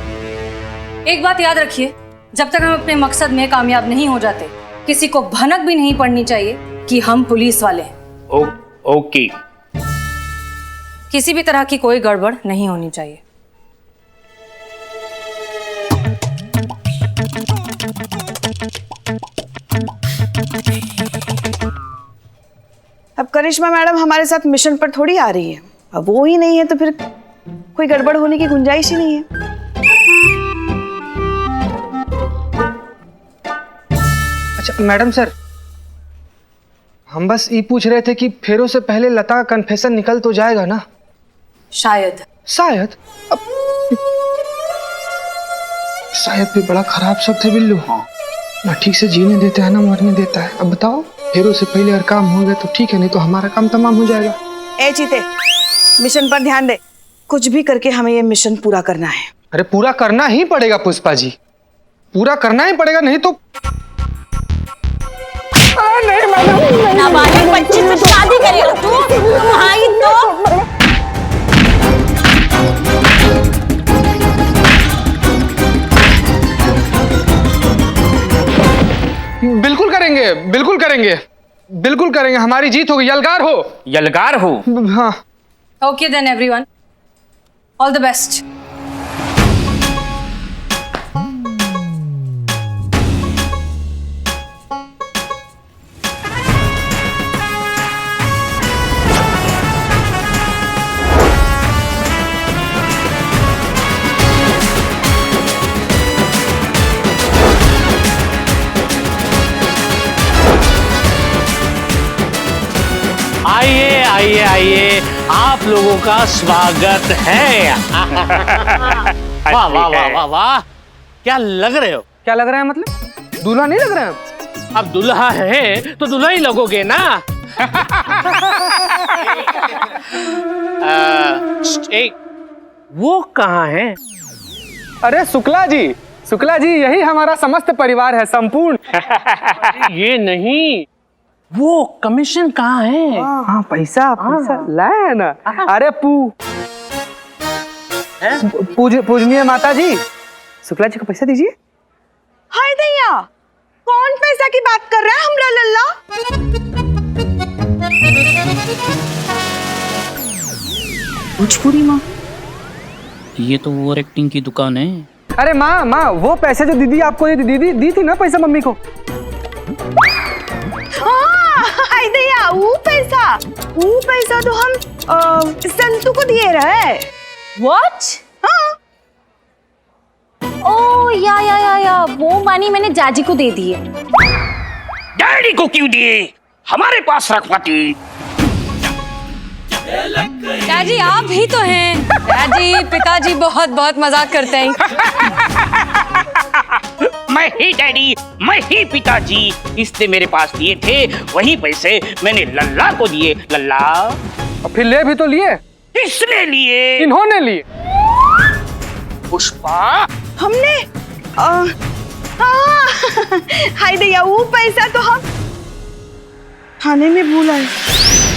एक बात याद रखिए, जब तक हम अपने मकसद में कामयाब नहीं हो जाते, किसी को भनक भी नहीं पड़नी चाहिए कि हम पुलिस वाले हैं। ओके। किसी भी तरह की कोई गड़बड़ नहीं होनी चाहिए। अब करिश्मा मैडम हमारे साथ मिशन पर थोड़ी आ रही है, अब वो ही नहीं है तो फिर कोई गड़बड़ होने की गुंजाइश ही नहीं है। अच्छा मैडम सर, हम बस ये पूछ रहे थे कि फेरों से पहले लता का कन्फेशन निकल तो जाएगा ना? शायद भी बड़ा खराब शब्द है बिल्लू। हाँ, ना ठीक से जीने देता है ना मरने देता है। अब बताओ, फेरों से पहले अगर काम हो गया तो ठीक है, नहीं तो हमारा काम तमाम हो जाएगा। ए चीते, मिशन पर ध्यान दे। कुछ भी करके हमें ये मिशन पूरा करना है। अरे पूरा करना ही पड़ेगा पुष्पा जी, पूरा करना ही पड़ेगा, नहीं तो नाबालिग बच्ची से शादी करेगा तू? भाई तो बिल्कुल करेंगे, बिल्कुल करेंगे, बिल्कुल करेंगे। हमारी जीत होगी। यलगार हो। यलगार हो। हाँ। Okay then everyone, all the best. आइए आइए, आप लोगों का स्वागत है। वाह वाह वाह वाह वाह, क्या लग रहे हो? क्या लग रहा है मतलब? दूल्हा नहीं लग रहा है? अब दुल्हा है तो दुल्हा ही लगोगे ना। एक वो कहाँ है? अरे शुक्ला जी यही हमारा समस्त परिवार है, संपूर्ण। ये नहीं, वो कमीशन कहाँ है? हाँ पैसा लाए है ना। अरे पूजनीय माता जी, शुक्ला जी को पैसा दीजिए। हाय दैया, कौन पैसा की बात कर रहा है हमरा लल्ला? भोजपुरी माँ, ये तो ओवर एक्टिंग की दुकान है। अरे माँ वो पैसे जो दीदी आपको दी थी ना पैसा मम्मी को। हाय दैया, वो पैसा तो हम संतू को दिए रहे। व्हाट? ओ या वो मनी मैंने जाजी को दे दिए। डैडी को क्यों दिए? हमारे पास रखवाती। दादी आप ही तो हैं। दादी पिताजी बहुत बहुत मजाक करते हैं। मैं ही डैडी, मैं ही पिताजी। इसने मेरे पास दिए थे, वही पैसे मैंने लल्ला को दिए। लल्ला, और फिर ले भी तो लिए। किसने लिए? इन्होंने लिए। पुष्पा, हमने हाय दैया, वो पैसा तो हम थाने में भूला है।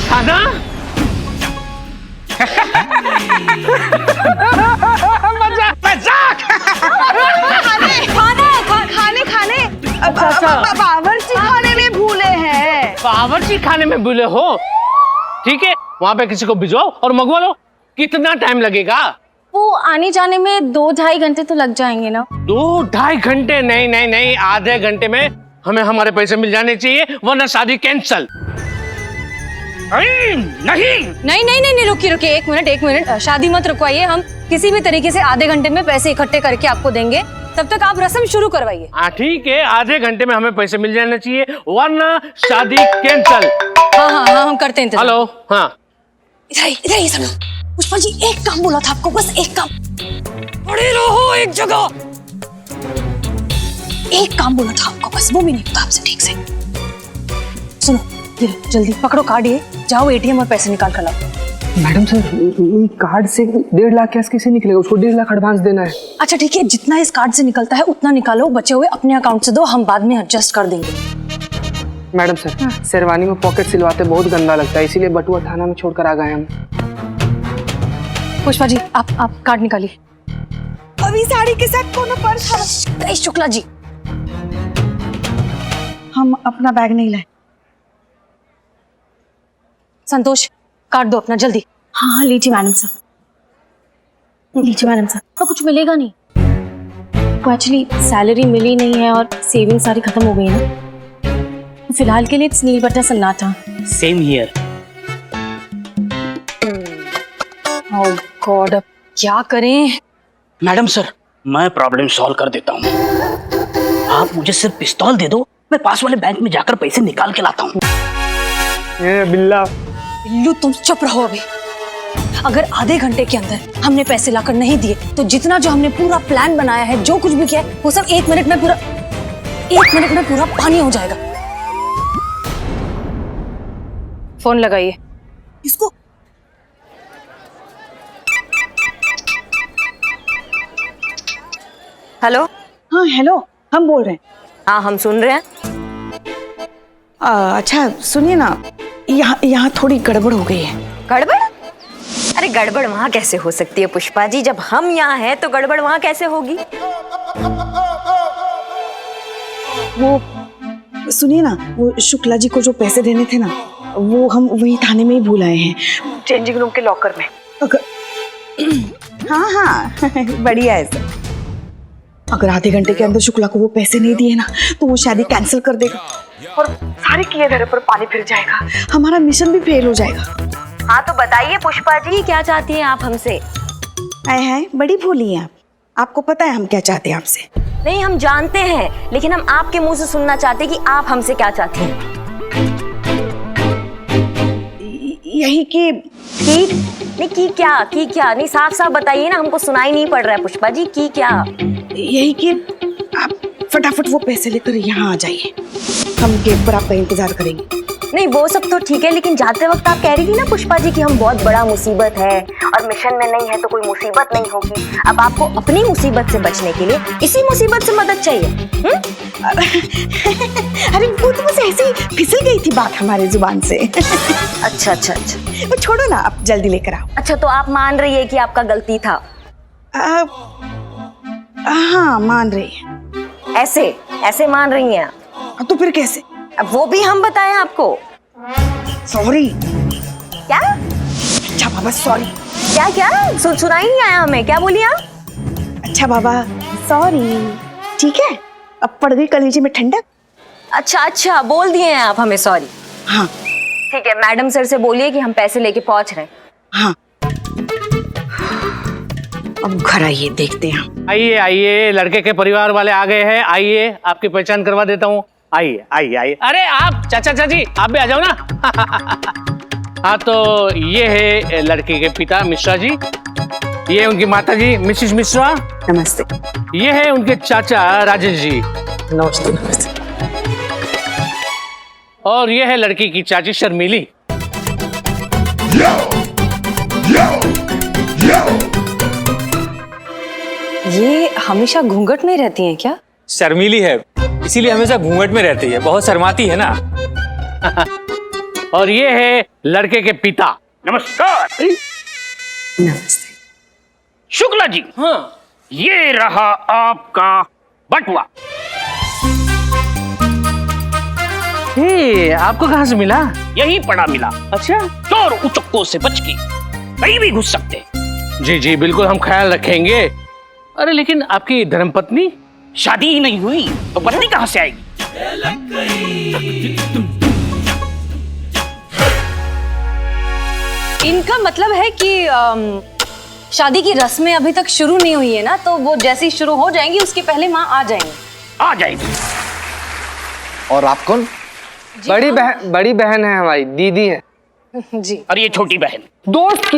खाना? मजाक। खाने बावर्ची खाने में भूले हैं। बावर्ची खाने में भूले हो? ठीक है, वहाँ पे किसी को भिजवाओ और मंगवा लो। कितना टाइम लगेगा? वो आने जाने में 2-2.5 घंटे तो लग जाएंगे ना। 2-2.5 घंटे? नहीं, आधे घंटे में हमें हमारे पैसे मिल जाने चाहिए, वरना शादी कैंसल। नहीं, रुकिए एक मिनट। शादी मत रुकवाइए, हम किसी भी तरीके से आधे घंटे में पैसे इकट्ठे करके आपको देंगे। तब तक आप रस्म शुरू करवाइए। हाँ ठीक है, आधे घंटे में हमें पैसे मिल जाने चाहिए, वरना शादी कैंसल। हाँ हम करते हैं। हेलो, हाँ इधर ही सुनो। पुष्पा जी, एक काम बोला था आपको, बस एक काम। खड़े रहो एक जगह। एक काम बोला था आपको, बस वो भी नहीं होता आपसे ठीक से। सुनो, ये लो, जल्दी पकड़ो कार्ड, ये जाओ एटीएम और पैसे निकाल कर लाओ। मैडम सर, कार्ड से 1.5 लाख कैश कैसे निकलेगा? उसको 1.5 लाख एडवांस देना है। अच्छा ठीक है, जितना इस कार्ड से निकलता है उतना निकालो, बचे हुए अपने अकाउंट से दो, हम बाद में एडजस्ट कर देंगे। मैडम सर, शेरवानी में पॉकेट सिलवाते बहुत गंदा लगता है, इसीलिए बटुआ थाना में छोड़कर आ गए हम। पुष्पा जी, आप कार्ड निकालिए। अभी साड़ी के साथ कोनो पर्स था? शुक्ला जी, हम अपना बैग नहीं लाए। संतोष, कार्ड दो अपना जल्दी। हाँ लीजिए मैडम साहब। तो कुछ मिलेगा नहीं। वो एक्चुअली सैलरी मिली नहीं है और सेविंग सारी खत्म हो गई है ना। फिलहाल के लिए इट्स नील बटा सन्नाटा। Same here. ओह गॉड, अब क्या करें? मैडम सर, मैं प्रॉब्लम सॉल्व कर देता हूँ। आप मुझे सिर्फ पिस्तौल दे दो, मैं पास वाले बैंक में जाकर पैसे निकाल के लाता हूँ। बिल्लू, तुम चुप रहो अभी। अगर आधे घंटे के अंदर हमने पैसे लाकर नहीं दिए तो जितना जो हमने पूरा प्लान बनाया है, जो कुछ भी किया है, वो सब 1 मिनट में पूरा पानी हो जाएगा। फोन लगाइए। इसको हेलो। हाँ हेलो, हम बोल रहे हैं। हाँ हम सुन रहे हैं। अच्छा सुनिए ना, यहाँ थोड़ी गड़बड़ हो गई है। गड़बड़? अरे गड़बड़ वहाँ कैसे हो सकती है पुष्पा जी, जब हम यहाँ हैं तो गड़बड़ वहाँ कैसे होगी? वो सुनिए ना, वो शुक्ला जी को जो पैसे देने थे ना, वो हम वही थाने में ही भूल आए हैं, चेंजिंग रूम के लॉकर में। हाँ बढ़िया है सर। अगर आधे घंटे के अंदर शुक्ला को वो पैसे नहीं दिए ना, तो वो शादी कैंसिल कर देगा और सारे किए धरे पर पानी फिर जाएगा, हमारा मिशन भी फेल हो जाएगा। हाँ तो बताइए पुष्पा जी, क्या चाहती हैं आप हमसे? आए हैं, बड़ी भोली हैं आप। आपको पता है हम क्या चाहते हैं आपसे? नहीं, हम जानते हैं, लेकिन हम आपके मुंह से सुनना चाहते हैं कि आप हमसे क्या चाहती हैं। यही कि नहीं की क्या नहीं, साफ साफ बताइए ना, हमको सुनाई नहीं पड़ रहा है पुष्पा जी, की क्या? यही कि आप फटाफट वो पैसे लेकर यहाँ आ जाइए, हम गेट पर आपका इंतजार करेंगे। नहीं वो सब तो ठीक है, लेकिन जाते वक्त आप कह रही थी ना पुष्पा जी कि हम बहुत बड़ा मुसीबत है और मिशन में नहीं है तो कोई मुसीबत नहीं होगी। अब आपको अपनी मुसीबत से बचने के लिए इसी मुसीबत से मदद चाहिए। अरे वो तो बस ऐसे ही फिसल गई थी बात हमारे जुबान से। अच्छा अच्छा अच्छा, वो छोड़ो ना, आप जल्दी लेकर आओ। अच्छा तो आप मान रही है कि आपका गलती था? हाँ मान रही है। ऐसे ऐसे मान रही हैं? तो फिर कैसे? अब वो भी हम बताएं आपको? सॉरी। क्या? अच्छा बाबा सॉरी। क्या क्या सुनाई नहीं आया हमें, क्या बोली आप? अच्छा बाबा सॉरी, ठीक है, अब पड़ गई कलेजे में ठंडक। अच्छा अच्छा, बोल दिए हैं आप हमें सॉरी? हाँ ठीक है, मैडम सर से बोलिए कि हम पैसे लेके पहुंच रहे हैं। हाँ अब घर आइए, देखते हैं। आइए आइए, लड़के के परिवार वाले आ गए हैं, आइए आपकी पहचान करवा देता हूँ। आइए आइए आइए। अरे आप चाचा चाची आप भी आ जाओ ना। हाँ तो ये है लड़के के पिता मिश्रा जी, ये उनकी माता जी मिसिस मिश्रा। नमस्ते। ये है उनके चाचा राजेश जी। नमस्ते नमस्ते। और ये है लड़की की चाची शर्मिली। ये हमेशा घूंघट में रहती हैं क्या? शर्मीली है इसीलिए हमेशा घूंघट में रहती है, बहुत शर्माती है ना। और ये है लड़के के पिता। नमस्कार। नमस्ते। शुक्ला जी, हाँ ये रहा आपका बटुआ। ये आपको कहाँ से मिला? यही पड़ा मिला। अच्छा, चोर उचक्कों से बच के कहीं भी घुस सकते। जी जी बिल्कुल, हम ख्याल रखेंगे। अरे लेकिन आपकी धर्मपत्नी? शादी ही नहीं हुई तो पत्नी कहाँ से आएगी? इनका मतलब है कि शादी की रस्में अभी तक शुरू नहीं हुई है ना, तो वो जैसे ही शुरू हो जाएंगी उसके पहले माँ आ जाएंगी। आ जाएगी। और आप कौन? बड़ी बहन है हमारी, दीदी है जी। और ये छोटी बहन दोस्त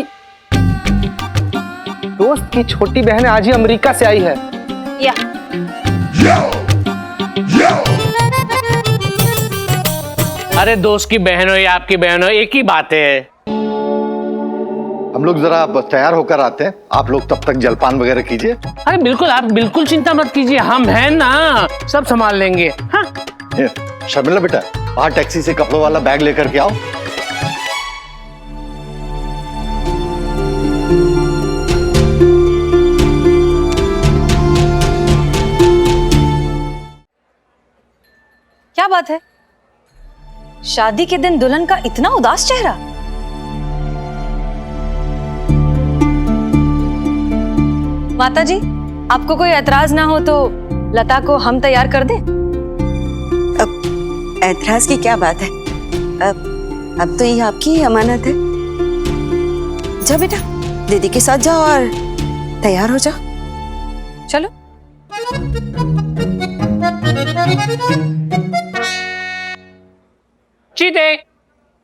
की छोटी बहन आज ही अमेरिका से आई है। या अरे दोस्त की बहन हो या आपकी बहन हो, एक ही बात है। हम लोग जरा तैयार होकर आते हैं, आप लोग तब तक जलपान वगैरह कीजिए। अरे बिल्कुल, आप बिल्कुल चिंता मत कीजिए, हम हैं ना, सब संभाल लेंगे। हाँ शर्मिला बेटा, बाहर टैक्सी से कपड़ों वाला बैग लेकर के आओ। क्या बात है, शादी के दिन दुल्हन का इतना उदास चेहरा? माता जी, आपको कोई एतराज ना हो तो लता को हम तैयार कर दें? अब ऐतराज की क्या बात है, अब तो ये आपकी ही अमानत है। जाओ बेटा, दीदी के साथ जाओ और तैयार हो जाओ। चलो। चीते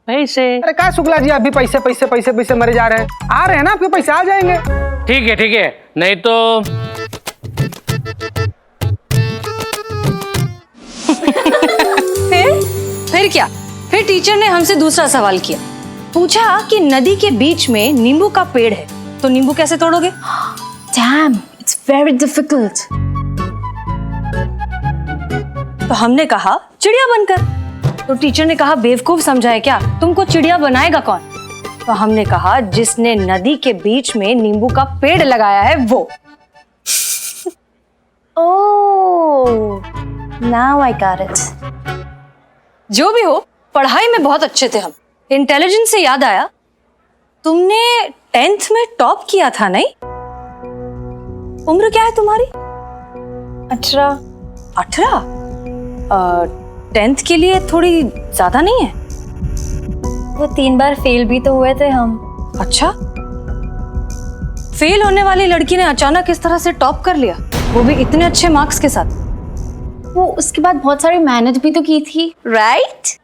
पैसे। अरे क्या शुक्ला जी, अभी पैसे पैसे पैसे पैसे मरे जा रहे हैं? आ रहे हैं ना, आपके पैसे आ जाएंगे। ठीक है, नहीं तो फिर क्या? फिर टीचर ने हमसे दूसरा सवाल किया, पूछा कि नदी के बीच में नींबू का पेड़ है तो नींबू कैसे तोड़ोगे? Damn, it's very difficult. तो हमने कहा चिड़िया बनकर। तो टीचर ने कहा बेवकूफ समझा है क्या, तुमको चिड़िया बनाएगा कौन? तो हमने कहा जिसने नदी के बीच में नींबू का पेड़ लगाया है वो। Oh, now I got it. जो भी हो, पढ़ाई में बहुत अच्छे थे हम। इंटेलिजेंस से याद आया, तुमने 10th में टॉप किया था नहीं? उम्र क्या है तुम्हारी? 18. 18? 10th के लिए थोड़ी ज्यादा नहीं है? वो 3 बार फेल भी तो हुए थे हम। अच्छा, फेल होने वाली लड़की ने अचानक इस तरह से टॉप कर लिया, वो भी इतने अच्छे मार्क्स के साथ। वो उसके बाद बहुत सारी मेहनत भी तो की थी, राइट?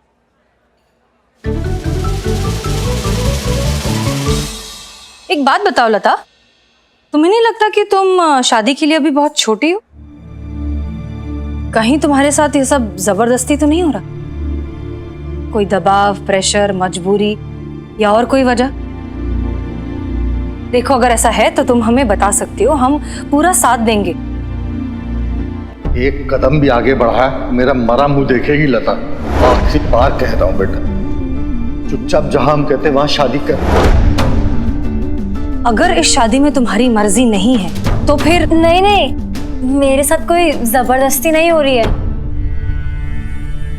एक बात बताओ लता, तुम्हें नहीं लगता कि तुम शादी के लिए अभी बहुत छोटी हो? कहीं तुम्हारे साथ ये सब जबरदस्ती तो नहीं हो रहा? कोई दबाव, प्रेशर, मजबूरी या और कोई वजह? देखो, अगर ऐसा है तो तुम हमें बता सकती हो, हम पूरा साथ देंगे। एक कदम भी आगे बढ़ा मेरा मरा मुंह देखेगी लता। आखिरी बार कह रहा हूं बेटा, चुपचाप जहां हम कहते वहां शादी कर। अगर इस शादी में तुम्हारी मर्जी नहीं है तो फिर? नहीं नहीं, मेरे साथ कोई जबरदस्ती नहीं हो रही है,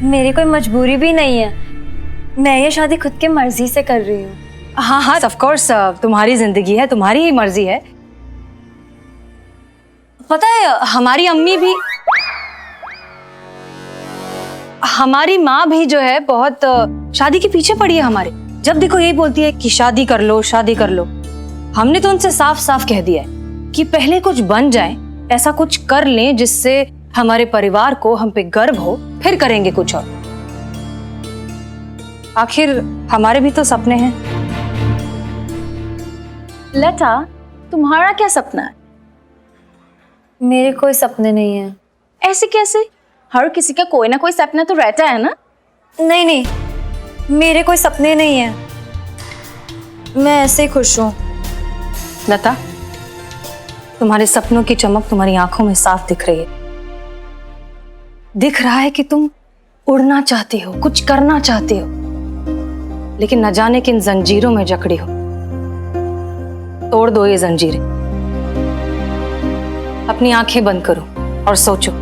मेरी कोई मजबूरी भी नहीं है, मैं ये शादी खुद की मर्जी से कर रही हूँ। हाँ हाँ, ऑफ कोर्स, तुम्हारी जिंदगी है, तुम्हारी ही मर्जी है। पता है, हमारी माँ भी जो है बहुत शादी के पीछे पड़ी है हमारे। जब देखो यही बोलती है कि शादी कर लो, शादी कर लो। हमने तो उनसे साफ साफ कह दिया है कि पहले कुछ बन जाए, ऐसा कुछ कर लें जिससे हमारे परिवार को हम पे गर्व हो, फिर करेंगे कुछ और। आखिर हमारे भी तो सपने हैं। लता, तुम्हारा क्या सपना है? मेरे कोई सपने नहीं है। ऐसे कैसे? हर किसी का कोई ना कोई सपना तो रहता है ना। नहीं नहीं, मेरे कोई सपने नहीं है, मैं ऐसे ही खुश हूँ। लता, तुम्हारे सपनों की चमक तुम्हारी आंखों में साफ दिख रही है। दिख रहा है कि तुम उड़ना चाहती हो, कुछ करना चाहती हो, लेकिन न जाने किन जंजीरों में जकड़ी हो। तोड़ दो ये जंजीरें। अपनी आंखें बंद करो और सोचो।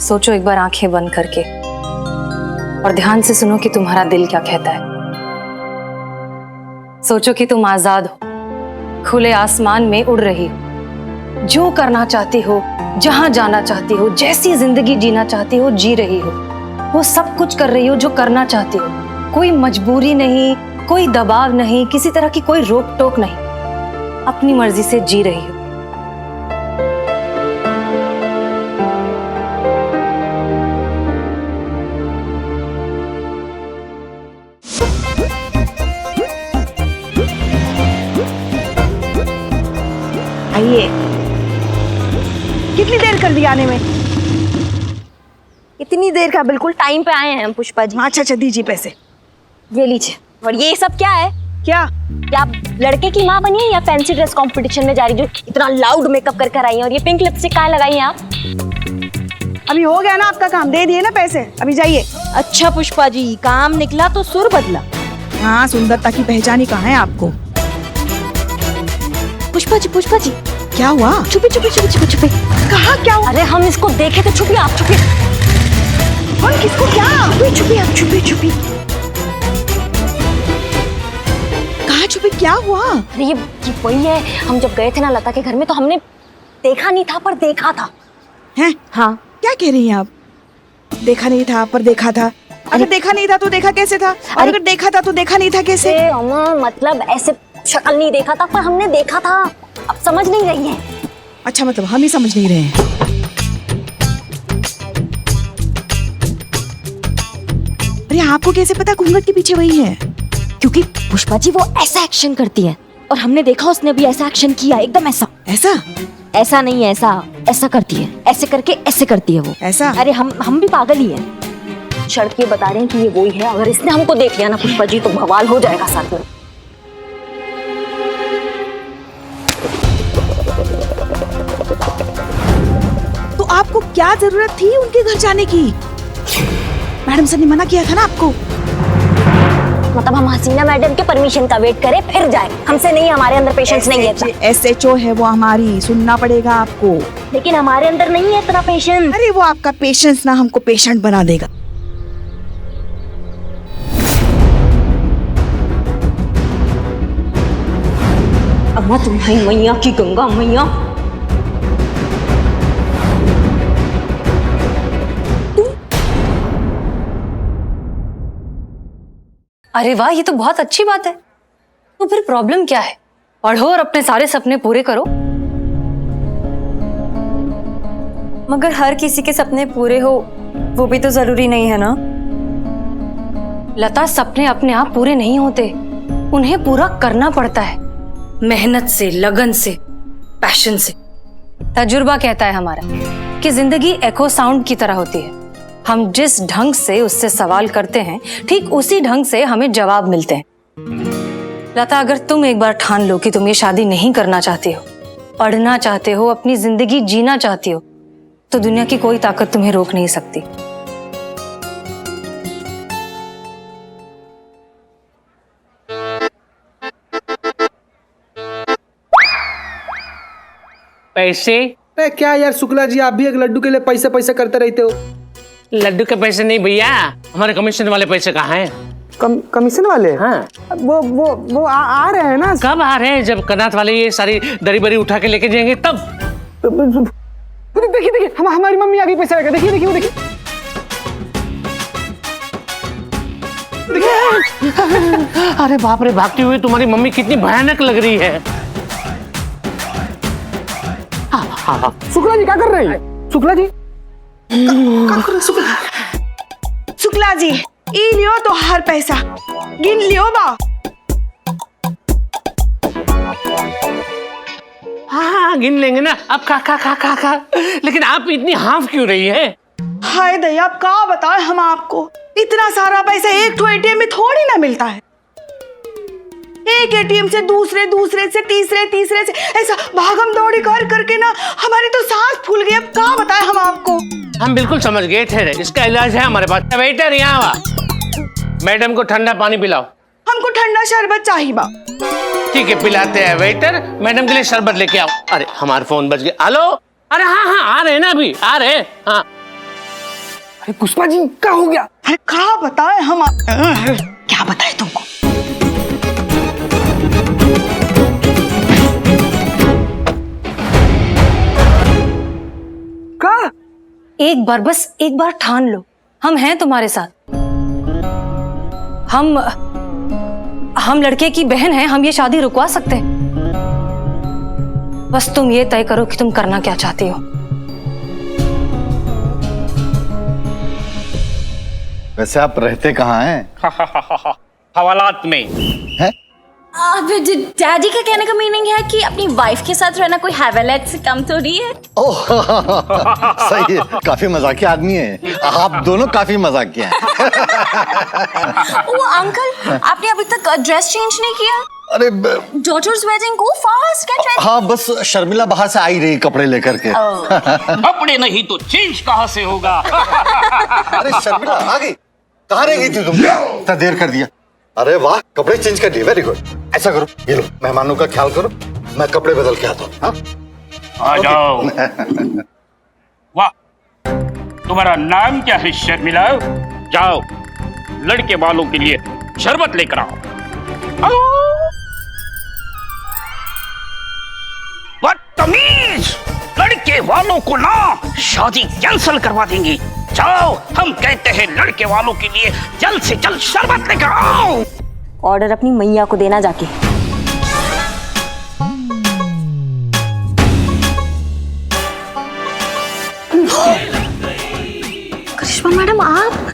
सोचो एक बार आंखें बंद करके, और ध्यान से सुनो कि तुम्हारा दिल क्या कहता है। सोचो कि तुम आजाद हो, खुले आसमान में उड़ रही हो, जो करना चाहती हो, जहां जाना चाहती हो, जैसी जिंदगी जीना चाहती हो जी रही हो। वो सब कुछ कर रही हो जो करना चाहती हो। कोई मजबूरी नहीं, कोई दबाव नहीं, किसी तरह की कोई रोक टोक नहीं, अपनी मर्जी से जी रही हो। आइए। कितनी देर कर दी आने में? इतनी देर का, बिल्कुल टाइम पे आए हैं हम पुष्पा जी। अच्छा अच्छा, दीजिए पैसे। ये लीजिए। और ये सब क्या है? क्या? क्या आप लड़के की माँ बनी है या फैंसी ड्रेस कंपटीशन में जा रही, जो इतना लाउड मेकअप कर आई हैं? और ये पिंक लिपस्टिक कहाँ लगाई हैं आप? अभी हो गया ना आपका काम, दे दिए ना पैसे, अभी जाइए। अच्छा पुष्पा जी, काम निकला तो सुर बदला। हाँ, सुंदरता की पहचान ही कहाँ है आपको? पुष्पा जी क्या हुआ? छुपे छुपे छुपे छुपे छुपे। कहाँ क्या हुआ? अरे हम इसको देखे तो छुपी, आप छुपी। कौन किसको क्या? छुपी आप छुपी। कहाँ छुपी? क्या हुआ? अरे ये वही है, हम जब गए थे ना लता के घर में तो हमने देखा नहीं था पर देखा था। हैं? हाँ। क्या कह रही हैं आप? देखा नहीं था पर देखा था? अगर देखा नहीं था तो देखा कैसे था? और अगर देखा था तो देखा नहीं था कैसे? मतलब ऐसे शक्ल नहीं देखा था पर हमने देखा था। अब समझ नहीं रही है। अच्छा, मतलब हम ही समझ नहीं रहे हैं। अरे आपको कैसे पता घूंघट के पीछे वही है? क्योंकि पुष्पा जी वो ऐसा एक्शन करती है और हमने देखा उसने भी ऐसा एक्शन किया, एकदम ऐसा। ऐसा नहीं है, ऐसा करती है, ऐसे करके ऐसे करती है वो। ऐसा? अरे हम भी पागल ही हैं। शर्त ये बता रहे हैं कि ये वही है। अगर इसने हमको देख लिया ना पुष्पा जी तो बवाल हो जाएगा साथ में। तो आपको क्या जरूरत थी उनके घर जाने की? मैडम सर ने मना किया था ना आपको। मतलब हम हसीना मैडम के परमिशन का वेट करें फिर जाए? हमसे नहीं, हमारे अंदर पेशेंस नहीं है। SHO है वो हमारी, सुनना पड़ेगा आपको। लेकिन हमारे अंदर नहीं है इतना पेशेंस। अरे वो आपका पेशेंस ना हमको पेशेंट बना देगा। अम्मा तुम्हारी मैया की गंगा मैया। अरे वाह, ये तो बहुत अच्छी बात है। तो फिर प्रॉब्लम क्या है? पढ़ो और अपने सारे सपने पूरे करो। मगर हर किसी के सपने पूरे हो वो भी तो जरूरी नहीं है ना? लता, सपने अपने आप पूरे नहीं होते। उन्हें पूरा करना पड़ता है, मेहनत से, लगन से, पैशन से। तजुर्बा कहता है हमारा कि जिंदगी एको साउंड की तरह होती है। हम जिस ढंग से उससे सवाल करते हैं, ठीक उसी ढंग से हमें जवाब मिलते हैं। लता, अगर तुम एक बार ठान लो कि तुम ये शादी नहीं करना चाहते हो, पढ़ना चाहते हो, अपनी जिंदगी जीना चाहती हो, तो दुनिया की कोई ताकत तुम्हें रोक नहीं सकती। पैसे? अरे क्या यार शुक्ला जी, आप भी एक लड्डू के लिए पैसे पैसे करते रहते हो। लड्डू के पैसे नहीं भैया, हमारे कमीशन वाले पैसे कहाँ हैं? कमीशन वाले? हाँ। वो आ रहे हैं ना। कब आ रहे हैं? जब कनात वाले ये सारी दरी बरी उठा के लेके जाएंगे तब। देखिए हमारी मम्मी आ गई पैसे लेकर। देखिए अरे बाप रे, भागती हुई तुम्हारी मम्मी कितनी भयानक लग रही है। शुक्ला जी क्या कर रहे हैं? शुक्ला जी शुक्ला जी, ई लियो तो हर पैसा गिन लियो बा। हाँ गिन लेंगे ना। अब का लेकिन आप इतनी हाफ क्यों रही है? हाय दया, अब का बताएं हम आपको, इतना सारा पैसा एक ठो एटीएम में थोड़ी ना मिलता है। एक एटीएम से दूसरे से तीसरे से ऐसा भागम दौड़ी करके ना हमारी तो सांस फूल गई। अब का बताएं हम आपको। हम बिल्कुल समझ गए थे, इसका इलाज है हमारे पास। वेटर यहाँ आ, मैडम को ठंडा पानी पिलाओ। हमको ठंडा शरबत चाहिए बा। ठीक है, पिलाते हैं। वेटर, मैडम के लिए शरबत लेके आओ। अरे हमारा फोन बज गया। हेलो? अरे हाँ आ रहे हैं ना, अभी आ रहे हैं। हाँ। अरे पुष्पा जी क्या हो गया? अरे क्या बताएं हम क्या बताएं तुमको? का? एक बार, बस एक बार ठान लो, हम हैं तुम्हारे साथ। हम लड़के की बहन हैं, हम ये शादी रुकवा सकते हैं। बस तुम ये तय करो कि तुम करना क्या चाहती हो। वैसे आप रहते कहाँ हैं? हवालात में। हैं? अब डैडी का कहने का मीनिंग है कि अपनी वाइफ के साथ रहना कोई हवालात से कम थोड़ी है। ओह सही है, काफी मजाकिया आदमी है आप दोनों, काफी मजाकिया हैं। वो अंकल, आपने अभी तक ड्रेस चेंज नहीं किया? अरे daughter's wedding, go fast, get ready. हाँ, बस शर्मिला बाहर से आई रही कपड़े लेकर के। कपड़े नहीं तो चेंज कहाँ से होगा? अरे शर्मिला आ गई, कहाँ रह गई थी तुम? इतना देर कर दिया। अरे वाह, कपड़े चेंज कर दिए, वेरी गुड। ऐसा करो, ये लो मेहमानों का ख्याल करो, मैं कपड़े बदल के आता हूँ। हाँ? आ जाओ। वाह, तुम्हारा नाम क्या है शर्मिला? जाओ लड़के वालों के लिए शरबत लेकर आओ। बदतमीज, लड़के वालों को ना शादी कैंसिल करवा देंगे। जाओ, हम कहते हैं लड़के वालों के लिए जल्द से जल्द शरबत लेकर आओ। ऑर्डर अपनी मैया को देना जाके। करिश्मा मैडम, आप?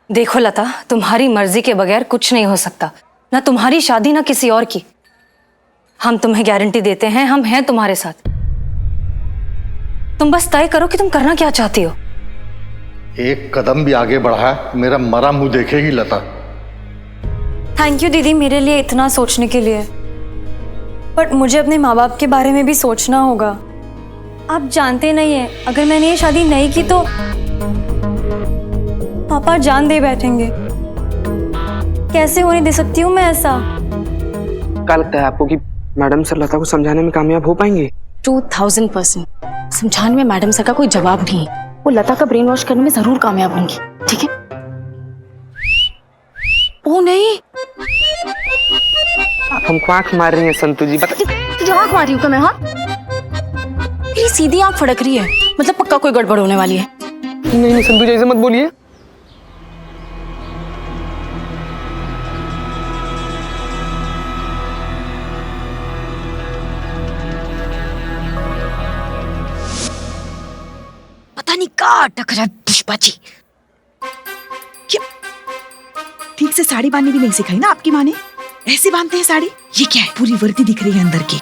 देखो लता, तुम्हारी मर्जी के बगैर कुछ नहीं हो सकता, ना तुम्हारी शादी ना किसी और की। हम तुम्हें गारंटी देते हैं, हम हैं तुम्हारे साथ। तुम बस तय करो कि तुम करना क्या चाहती हो। एक कदम भी आगे बढ़ा मेरा मरा मुंह देखेगी लता। थैंक यू दीदी, मेरे लिए इतना सोचने के लिए। बट मुझे अपने माँ बाप के बारे में भी सोचना होगा। आप जानते नहीं है, अगर मैंने ये शादी नहीं की तो पापा जान दे बैठेंगे। कैसे होने दे सकती हूँ मैं ऐसा? क्या लगता है आपको कि मैडम सर लता को समझाने में कामयाब हो पाएंगे? 2000% समझाने में मैडम सर का कोई जवाब नहीं है। वो लता का ब्रेन वॉश करने में जरूर कामयाब होंगी। ठीक है? ओ नहीं, हमको आंख मार रही है संतु जी। तुझे आंख मारी हूँ क्या मैं? हाँ, तेरी सीधी आंख फड़क रही है, मतलब पक्का कोई गड़बड़ होने वाली है। नहीं संतु जी, ऐसे मत बोलिए। पता नहीं कहाँ अटक रहा है पुष्पा जी। से साड़ी बांधनी भी नहीं सिखाई ना आपकी माँ ने? ऐसे बांधते हैं साड़ी? ये क्या है? पूरी वर्दी दिख रही है अंदर की।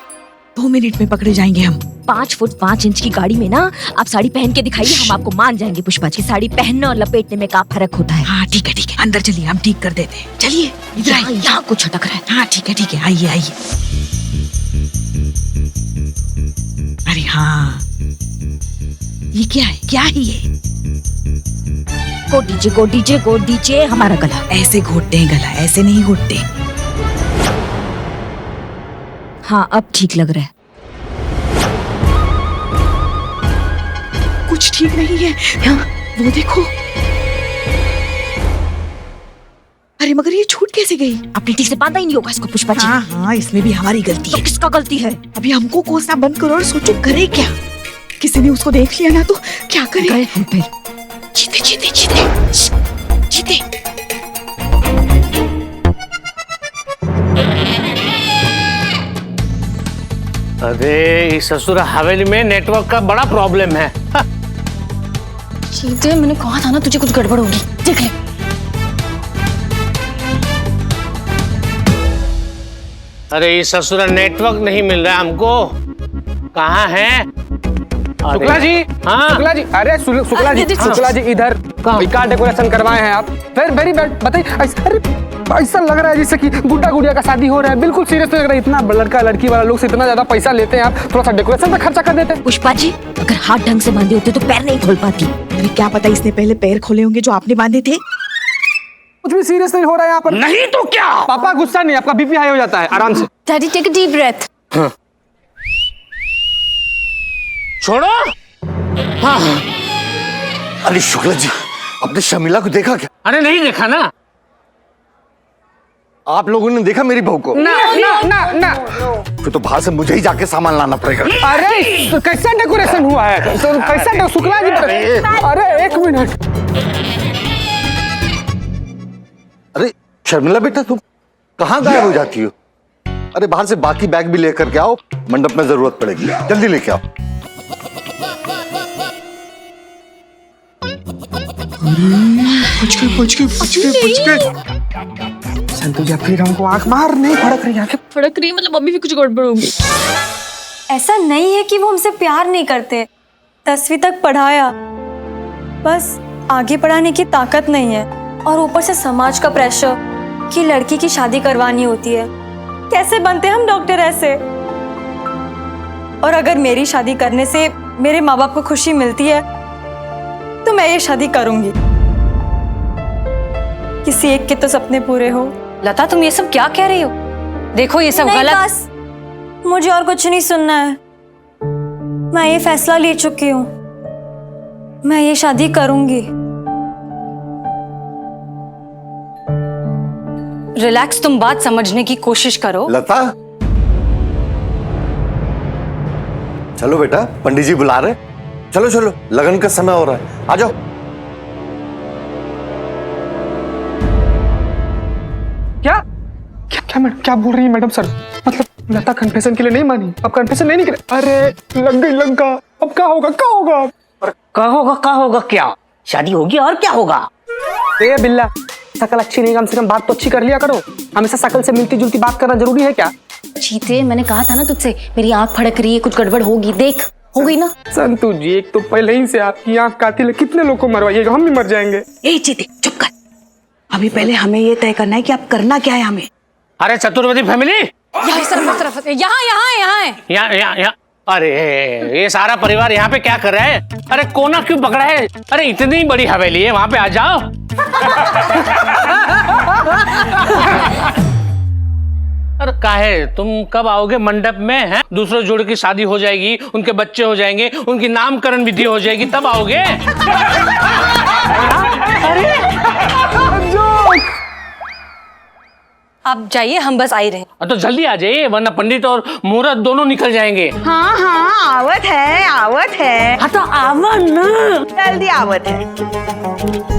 2 मिनट में पकड़े जाएंगे हम। 5 फुट 5 इंच की गाड़ी में ना आप साड़ी पहन के दिखाइए, हम आपको मान जाएंगे पुष्पा जी। साड़ी पहनने और लपेटने में क्या फर्क होता है? हाँ ठीक है ठीक है, अंदर चलिए, हम ठीक कर देते हैं। चलिए इधर आइए। यहाँ कुछ अटक रहा है। हाँ ठीक है, आइए आइए। अरे हाँ, ये क्या है? क्या है ये? गोट दीजिए हमारा गला। ऐसे घोटते हैं गला, ऐसे नहीं घोटते। हाँ अब ठीक लग रहा है। कुछ ठीक नहीं है। हाँ, वो देखो। अरे मगर ये छूट कैसे गई? अपनी ठीक से बांधा ही नहीं होगा इसको पुष्पा जी। हाँ, इसमें भी हमारी गलती तो है। किसका गलती है? अभी हमको कोसना बंद करो और सोचो करे क्या। किसी ने उसको देख लिया ना तो क्या करे? गए हम फिर। जीते। अरे इस ससुर हवेली में नेटवर्क का बड़ा प्रॉब्लम है। चीते, मैंने कहा था ना तुझे कुछ गड़बड़ होगी। देख ले। अरे इस ससुर नेटवर्क नहीं मिल रहा है हमको। कहाँ है? शुक्ला जी। हाँ। शुक्ला जी, अरे शुक्ला जी, शुक्ला जी इधर क्या डेकोरेशन करवाए हैं आप? Very bad. बताइए, अरे ऐसा लग रहा है जैसे कि गुड्डा गुड़िया का शादी हो रहा है। बिल्कुल सीरियस लग रहा है। इतना लड़का लड़की वाला लोग से इतना ज्यादा पैसा लेते हैं, आप थोड़ा सा डेकोरेशन पे खर्चा कर देते हैं। पुष्पा जी, अगर हाथ ढंग से बांधे होते तो पैर नहीं खोल पाती। अरे क्या पता इसने पहले पैर खोले होंगे जो आपने बांधे थे। कुछ भी सीरियस नहीं हो रहा है यहाँ पर। नहीं तो क्या? पापा गुस्सा नहीं, आपका बीपी हाई हो जाता है। आराम से। Daddy take a deep breath. छोड़ो। हाँ। अरे शुक्ला जी, आपने शर्मिला को देखा क्या? अरे नहीं देखा ना। आप लोगों ने देखा मेरी बहू को? ना। फिर तो बाहर से मुझे ही जाके सामान लाना पड़ेगा। अरे तो कैसा डेकोरेशन हुआ है? तो कैसा शुक्ला जी? अरे 1 मिनट। अरे शर्मिला बेटा, तुम कहाँ गायब हो जाती हो? अरे बाहर से बाकी बैग भी लेकर के आओ, मंडप में जरूरत पड़ेगी। जल्दी लेके आओ। पूछ के। संतु जी फिर हमको आंख बाहर नहीं फड़क रही, आंखें फड़क रही, मतलब अभी भी कुछ गड़बड़ होगी। ऐसा नहीं है कि वो हमसे प्यार नहीं करते। 10वीं तक पढ़ाया, बस आगे पढ़ाने की ताकत नहीं है। और ऊपर से समाज का प्रेशर कि लड़की की शादी करवानी होती है। कैसे बनते हम डॉक्टर ऐसे? और अगर मेरी शादी करने से मेरे माँ बाप को खुशी मिलती है तो मैं ये शादी करूंगी। किसी एक के तो सपने पूरे हो। लता, तुम ये सब क्या कह रही हो? देखो ये सब गलत। बस मुझे और कुछ नहीं सुनना है। मैं ये फैसला ले चुकी हूँ, मैं ये शादी करूंगी। रिलैक्स, तुम बात समझने की कोशिश करो। लता, चलो बेटा, पंडित जी बुला रहे। चलो, लगन का समय हो रहा है। आ जाओ। क्या मैडम, क्या बोल रही है मैडम? सर मतलब लता कन्फेशन के लिए नहीं मानी? अब कन्फेशन नहीं करे? अरे लग गई लंका। अब क्या होगा? क्या होगा? क्या शादी होगी और क्या होगा? ए बिल्ला, शकल अच्छी नहीं, कम से कम बात तो अच्छी कर लिया करो। हमेशा शकल से मिलती जुलती बात करना जरूरी है क्या? चीते, मैंने कहा था ना तुझसे, मेरी आंख फड़क रही है, कुछ गड़बड़ होगी। देख, हो गई ना। संतु जी, एक तो पहले ही से आपकी आंख कातिल है। कितने लोग को मरवाइएगा? हम भी मर जाएंगे। ए चीते, चुप कर। अभी पहले हमें ये तय करना है कि आप करना क्या है हमें। अरे चतुर्वेदी फैमिली, यहाँ है। यहाँ। अरे ये सारा परिवार यहाँ पे क्या कर रहा है? अरे कोना क्यों पकड़ा है? अरे इतनी बड़ी हवेली है, वहां पे आ जाओ। अरे काहे, तुम कब आओगे मंडप में? हैं? दूसरे जोड़े की शादी हो जाएगी, उनके बच्चे हो जाएंगे, उनकी नामकरण विधि हो जाएगी, तब आओगे। आप जाइए, हम बस आ ही रहे हैं। तो जल्दी आ जाइए, वरना पंडित और मुहूर्त दोनों निकल जाएंगे। हाँ, आवत है। हाँ तो आवत ना, जल्दी आवत है।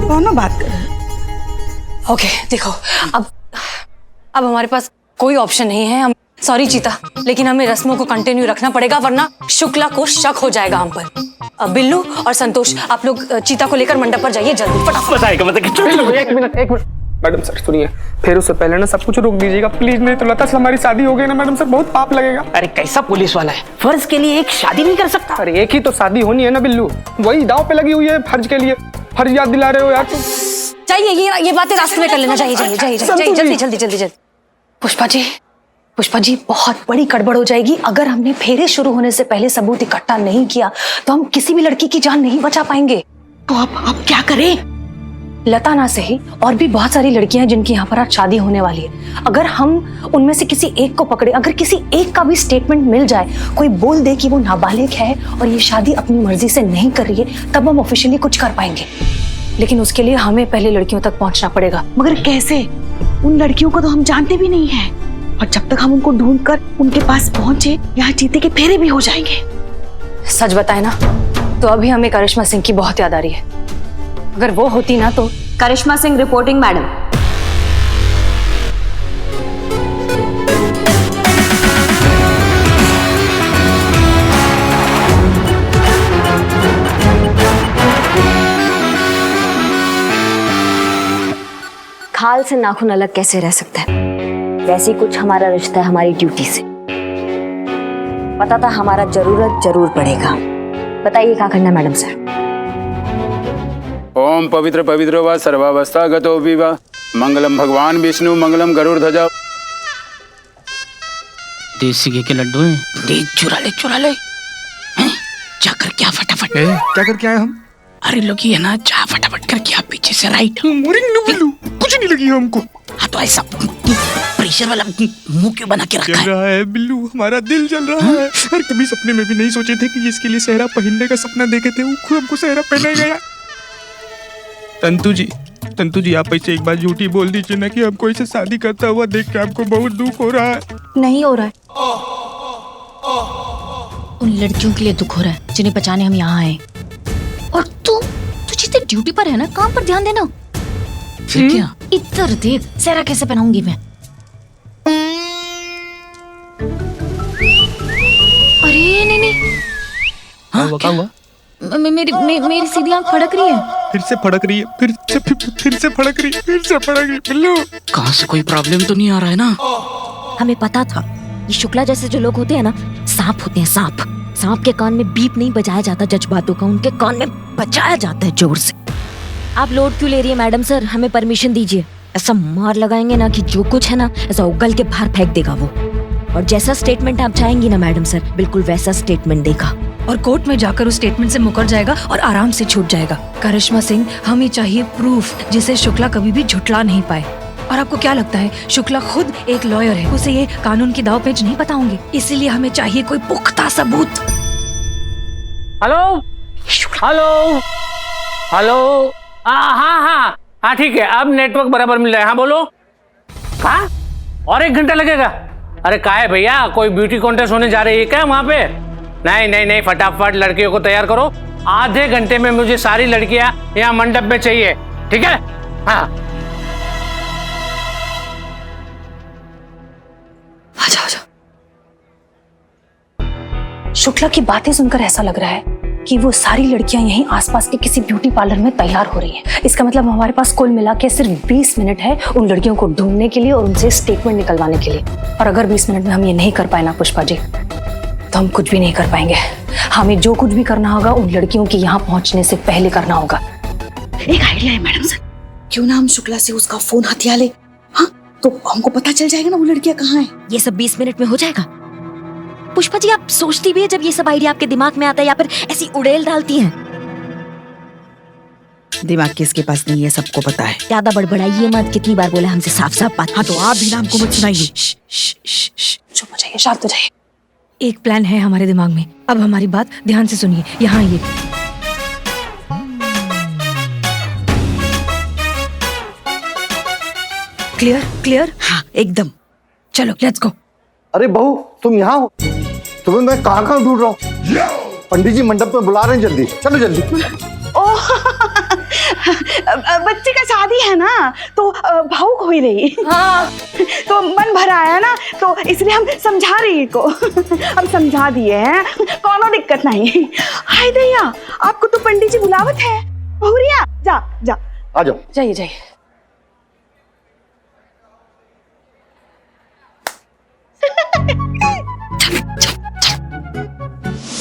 दोनों बात कर। ओके, देखो अब हमारे पास कोई ऑप्शन नहीं है। हम सॉरी चीता, लेकिन हमें रस्मों को कंटिन्यू रखना पड़ेगा, वरना शुक्ला को शक हो जाएगा हम पर। बिल्लू और संतोष, आप लोग चीता को लेकर मंडप पर जाइए जल्दी, फटाफट। बताएगा मतलब कि एक मिनट। मैडम सर सुनिए, फिर उससे पहले ना सब कुछ रोक दीजिएगा प्लीज, नहीं तो लता से हमारी शादी हो गई ना मैडम सर, बहुत पाप लगेगा। अरे कैसा पुलिस वाला है, फर्ज के लिए एक शादी नहीं कर सकता? अरे एक ही तो शादी होनी है ना बिल्लू, वही दांव पे लगी हुई है फर्ज के लिए। फर्ज याद दिला रहे हो यार तुम। चाहिए ये बातें रास्ते में कर लेना चाहिए। जल्दी। पुष्पा जी बहुत बड़ी गड़बड़ हो जाएगी अगर हमने फेरे शुरू होने से पहले सबूत इकट्ठा नहीं किया तो हम किसी भी लड़की की जान नहीं बचा पाएंगे। तो अब क्या करें? लता ना सही और भी बहुत सारी लड़कियां हैं जिनकी यहाँ पर आज शादी होने वाली है। अगर हम उनमें से किसी एक को पकड़े, अगर किसी एक का भी स्टेटमेंट मिल जाए, कोई बोल दे कि वो नाबालिग है और ये शादी अपनी मर्जी से नहीं कर रही है, तब हम ऑफिशियली कुछ कर पाएंगे। लेकिन उसके लिए हमें पहले लड़कियों तक पहुंचना पड़ेगा। मगर कैसे? उन लड़कियों को तो हम जानते भी नहीं है, और जब तक हम उनको ढूंढ कर उनके पास पहुंचे, यहाँ जीते के फेरे भी हो जाएंगे। सच बताए ना तो अभी हमें करिश्मा सिंह की बहुत याद आ रही है। अगर वो होती ना तो। करिश्मा सिंह रिपोर्टिंग मैडम। खाल से नाखून अलग कैसे रह सकता है, वैसे ही कुछ हमारा रिश्ता है हमारी ड्यूटी से। पता था हमारा जरूरत जरूर पड़ेगा। बताइए क्या करना है मैडम सर? ओम पवित्र पवित्र व सर्वावस्था गतो विवा मंगलम भगवान विष्णु मंगलम गरुड़ ध्वजा। देसी घी के लड्डू हैं। देख चुरा ले जाकर क्या फटाफट। क्या करके आए हम? अरे लोग ये ना जा फटाफट करके आप पीछे से राइट। कुछ नहीं लगी हमको। हाँ तो ऐसा प्रेशर वाला मुंह क्यों बना के रखा है बिल्लू? हमारा दिल जल रहा है। और कभी सपने में भी नहीं सोचे थे कि इसके लिए सेहरा पहनने का सपना देखे थे, वो खुद हमको सेहरा पहना गया। तंतु जी आप ऐसे एक बार झूठी बोल दीजिए ना कि हमको ऐसे शादी करता हुआ देख के आपको बहुत दुख हो रहा है। नहीं हो रहा है। उन लड़कियों के लिए दुख हो रहा है जिन्हें बचाने हम यहाँ आए। और तू जितने ड्यूटी पर है ना, काम पर ध्यान देना। फिर क्या? इधर देख सेहरा कैसे पहनाऊंगी मैं। अरे नहीं क्या हुआ? मेरी सीधी आंख फड़क रही है। फिर से फड़क रही है बिल्लू। कहाँ से कोई प्रॉब्लम तो नहीं आ रहा है ना? हमें पता था ये शुक्ला जैसे जो लोग होते हैं ना, सांप होते हैं। सांप के कान में बीप नहीं बजाया जाता जज्बातों का, उनके कान में बजाया जाता है जोर से। आप लोड क्यों ले रही है मैडम सर? हमें परमिशन दीजिए। ऐसा मार लगाएंगे ना कि जो कुछ है ना ऐसा उगल के बाहर फेंक देगा वो। और जैसा स्टेटमेंट आप चाहेंगी ना मैडम सर, बिल्कुल वैसा स्टेटमेंट देगा। और कोर्ट में जाकर उस स्टेटमेंट से मुकर जाएगा और आराम से छूट जाएगा। करिश्मा सिंह, हमें चाहिए प्रूफ जिसे शुक्ला कभी भी झुठला नहीं पाए। और आपको क्या लगता है शुक्ला खुद एक लॉयर है, उसे ये कानून की दाव पेच नहीं पता होंगे? इसीलिए हमें चाहिए कोई पुख्ता सबूत। हेलो हाँ ठीक है, अब नेटवर्क बराबर मिल रहा है। हाँ बोलो। कहाँ? और 1 घंटा लगेगा? अरे क्या है भैया, कोई ब्यूटी कॉन्टेस्ट होने जा रही है क्या वहाँ पे? नहीं, फटाफट लड़कियों को तैयार करो। आधे घंटे में मुझे सारी लड़कियां यहाँ मंडप में चाहिए, ठीक है? हाँ आजा। शुक्ला की बातें सुनकर ऐसा लग रहा है कि वो सारी लड़कियां यहीं आसपास के किसी ब्यूटी पार्लर में तैयार हो रही हैं। इसका मतलब हमारे पास कुल मिला के सिर्फ 20 मिनट है उन लड़कियों को ढूंढने के लिए और उनसे स्टेटमेंट निकलवाने के लिए। और अगर 20 मिनट में हम ये नहीं कर पाए ना पुष्पा जी, तो हम कुछ भी नहीं कर पाएंगे। हमें जो कुछ भी करना होगा उन लड़कियों के यहाँ पहुंचने से पहले करना होगा। एक आइडिया है मैडम सर, क्यों ना हम शुक्ला से उसका फोन हथिया ले? हाँ तो हमको पता चल जाएगा ना वो लड़कियां कहाँ हैं। ये सब 20 मिनट में हो जाएगा। पुष्पा जी आप सोचती भी है जब ये सब आइडिया आपके दिमाग में आता है या फिर ऐसी उड़ेल डालती हैं? दिमाग किसके पास नहीं है, सबको पता है। ज्यादा बड़बड़ाइए मत, कितनी बार बोला हमसे साफ बात। हाँ तो आप भी नाम को मत सुनाइए। चुप हो जाइए, शांत हो जाइए। एक प्लान है हमारे दिमाग में, अब हमारी बात ध्यान से सुनिए। यहाँ ये क्लियर? हाँ एकदम। चलो लेट्स गो। अरे बहू तुम यहाँ हो? तुम्हें मैं कहाँ ढूंढ रहा हूँ। पंडित जी मंडप में बुला रहे हैं, जल्दी चलो जल्दी। ओह बच्चे का शादी है ना तो भावुक हो ही रही। हाँ तो मन भरा आया ना तो इसलिए हम समझा रही को। हम समझा दिए हैं, कोनो दिक्कत नहीं। हाय दैया, आपको तो पंडित जी बुलावत है। बहुरिया जा आ जाओ। जाइए।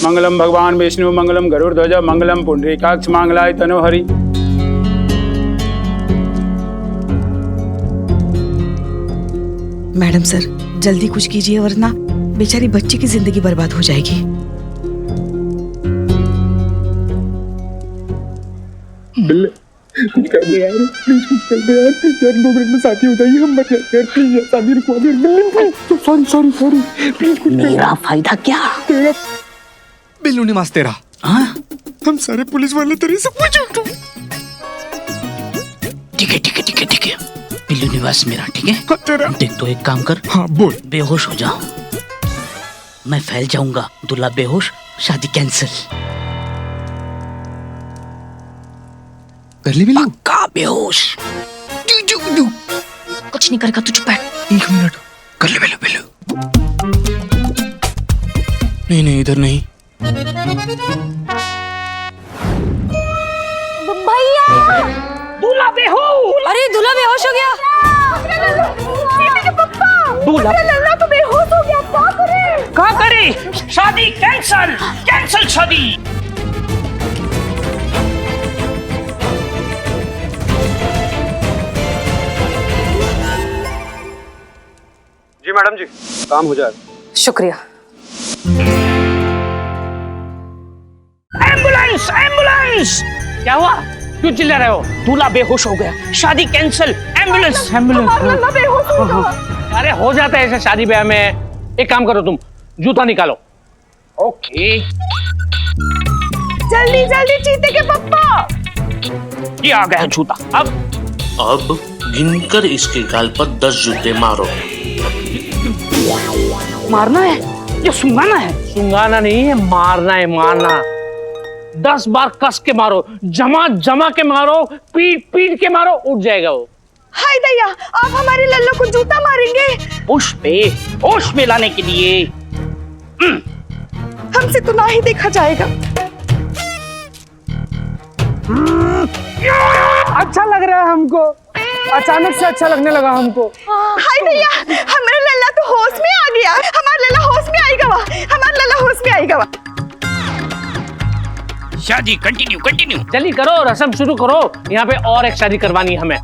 मंगलम भगवान विष्णु मंगलम गरुड़ध्वज मंगलम पुंडरीकाक्ष मंगलाय तनोहरि। मैडम सर जल्दी कुछ कीजिए वरना बेचारी बच्ची की जिंदगी बर्बाद हो जाएगी। बिल्ले कुछ कर दे यार, प्लीज कुछ कर दे यार, यार 2 मिनट में शादी हो जाएगी, हम मत यार प्लीज यार, शादी रुकवा दे बिल्ले, सॉरी सॉरी सॉरी प्लीज कुछ मेरा फायदा क्या? तेरा बिल्लू निवास तेरा। हाँ हम सारे पुलिस वाले तेरे से पूछो। ठीक है ठीक है ठीक है ठीक है, बिल्लू निवास मेरा, ठीक है। हाँ, तेरा। देख तो एक काम कर, हाँ बोल। बेहोश हो जाओ, मैं फैल जाऊंगा, दूल्हा बेहोश, शादी कैंसिल। कर ली बिल्लू? पक्का बेहोश। कुछ नहीं करेगा, तू चुप बैठ। 1 मिनट कर ले बिल्लू बिल्लू। नहीं नहीं इधर नहीं। भैया दूल्हा बेहोश। अरे दूल्हा बेहोश हो गया। दूल्हा लल्ला तो बेहोश हो गया, क्या करे? क्या करे? शादी कैंसल, कैंसल शादी। जी मैडम जी, काम हो जाएगा। शुक्रिया। Ambulance, ambulance. क्या हुआ? क्यों चिल्ला रहे हो? दूल्हा बेहोश हो गया, शादी कैंसल, एम्बुलेंस, एम्बुलेंस। लल्ला बेहोश हो गया। अरे हो जाता है ऐसे शादी ब्याह में। एक काम करो, तुम जूता निकालो। ओके, जल्दी जल्दी चीते के पप्पा। ये आ गया जूता। अब गिनकर इसके गाल पर 10 जूते मारो। मारना है या सुंगाना है? सुंगाना नहीं है, मारना है, मारना। 10 बार कस के मारो, जमा जमा के मारो, पीट पीट के मारो, उठ जाएगा वो। हाय दैया, आप हमारे लल्ला को जूता मारेंगे? होश में लाने के लिए। हमसे तो ना ही देखा जाएगा। अच्छा लग रहा है हमको, अचानक से अच्छा लगने लगा हमको। हाय दैया, हमारा लल्ला तो होश में आ गया। हमारा लल्ला होश में आएगा वा, हमारा लल्ला होश में आएगा वा। शादी कंटिन्यू कंटिन्यू। जल्दी करो, रस्म शुरू करो। यहाँ पे और एक शादी करवानी है हमें।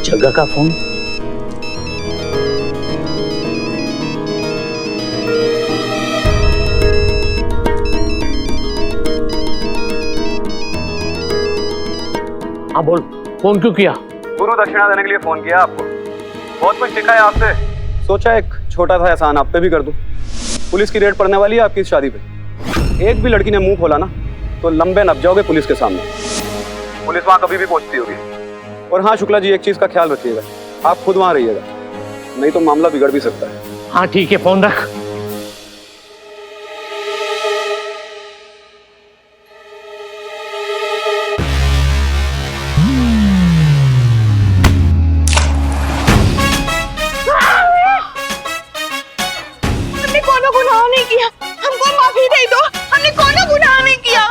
जगह का फोन। हाँ बोल, फोन क्यों किया? गुरु दक्षिणा देने के लिए फोन किया आपको। बहुत कुछ सीखा है आपसे, सोचा एक छोटा सा एहसान आप पे भी कर दूं। पुलिस की रेड पड़ने वाली है आपकी इस शादी पे। एक भी लड़की ने मुंह खोला ना तो लंबे नप जाओगे पुलिस के सामने। पुलिस वहां कभी भी पहुंचती होगी। और हाँ शुक्ला जी, एक चीज का ख्याल रखिएगा, आप खुद वहां रहिएगा, नहीं तो मामला बिगड़ भी सकता है। हाँ ठीक है, फोन रख।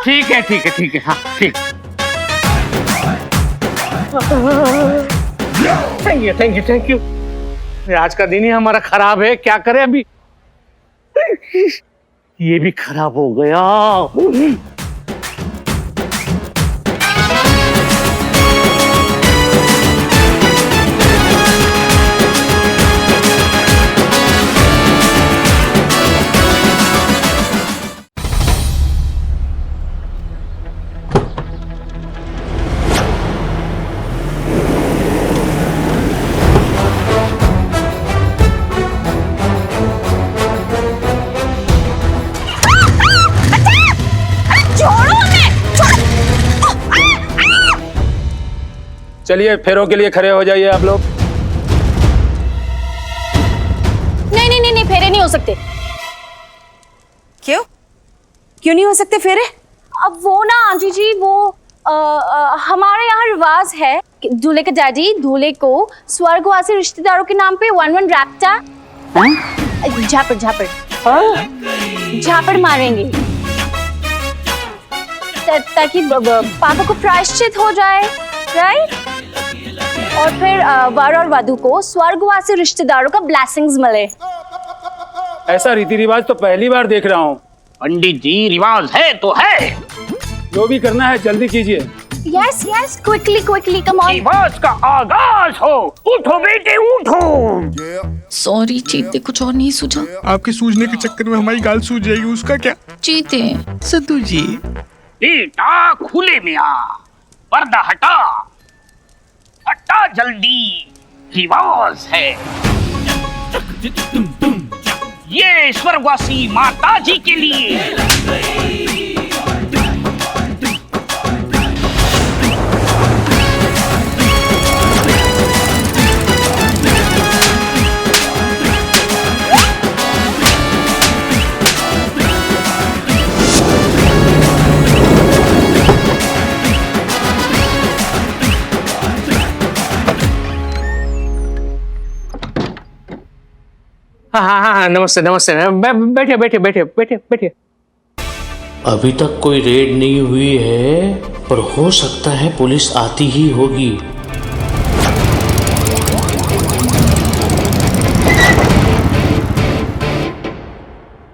ठीक है ठीक है ठीक है, हाँ ठीक। Thank you thank you thank you. आज का दिन ही हमारा खराब है, क्या करें अभी। ये भी खराब हो गया। चलिए फेरों के लिए खड़े हो जाइए आप लोग। नहीं नहीं नहीं नहीं, फेरे नहीं हो सकते। क्यों? क्यों नहीं हो सकते फेरे? अब वो ना आंटी जी, वो हमारे यहाँ रिवाज है कि दूल्हे के डैडी दूल्हे को स्वर्गवासी रिश्तेदारों के नाम पे 1-1 रैप्टा झापड़ झापड़ झापड़ मारेंगे। ताकि पापा को प्रायश्चित हो जाए, राइट? और फिर वर और वधू को स्वर्गवासी रिश्तेदारों का ब्लेसिंग्स मिले। ऐसा रीति रिवाज तो पहली बार देख रहा हूँ। पंडित जी, रिवाज है तो है। जो भी करना है जल्दी कीजिए। Yes yes, quickly quickly, come on. रिवाज का आगाज हो। उठो बेटे उठो। सॉरी चीते, कुछ और नहीं सूझा। आपके सूझने के चक्कर में हमारी गाल सूझ जाएगी, उसका क्या? चीते, सद्दू जी। बेटा खुले में आ, पर्दा हटा, हटा जल्दी, रिवाज है। ये स्वर्गवासी माता जी के लिए। हाँ, नमस्ते नमस्ते। बैठिए बैठिए बैठिए बैठिए बैठिए। अभी तक कोई रेड नहीं हुई है, पर हो सकता है पुलिस आती ही होगी।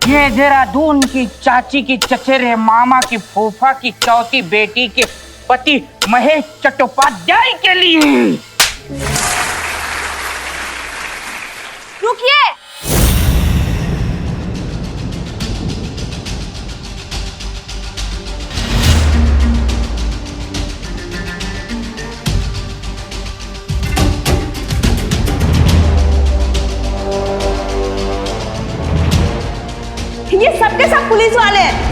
ये देहरादून की चाची की चचेरे मामा की फूफा की चौथी बेटी के पति महेश चट्टोपाध्याय के लिए। रुकिए। ये सबके सब पुलिस वाले हैं।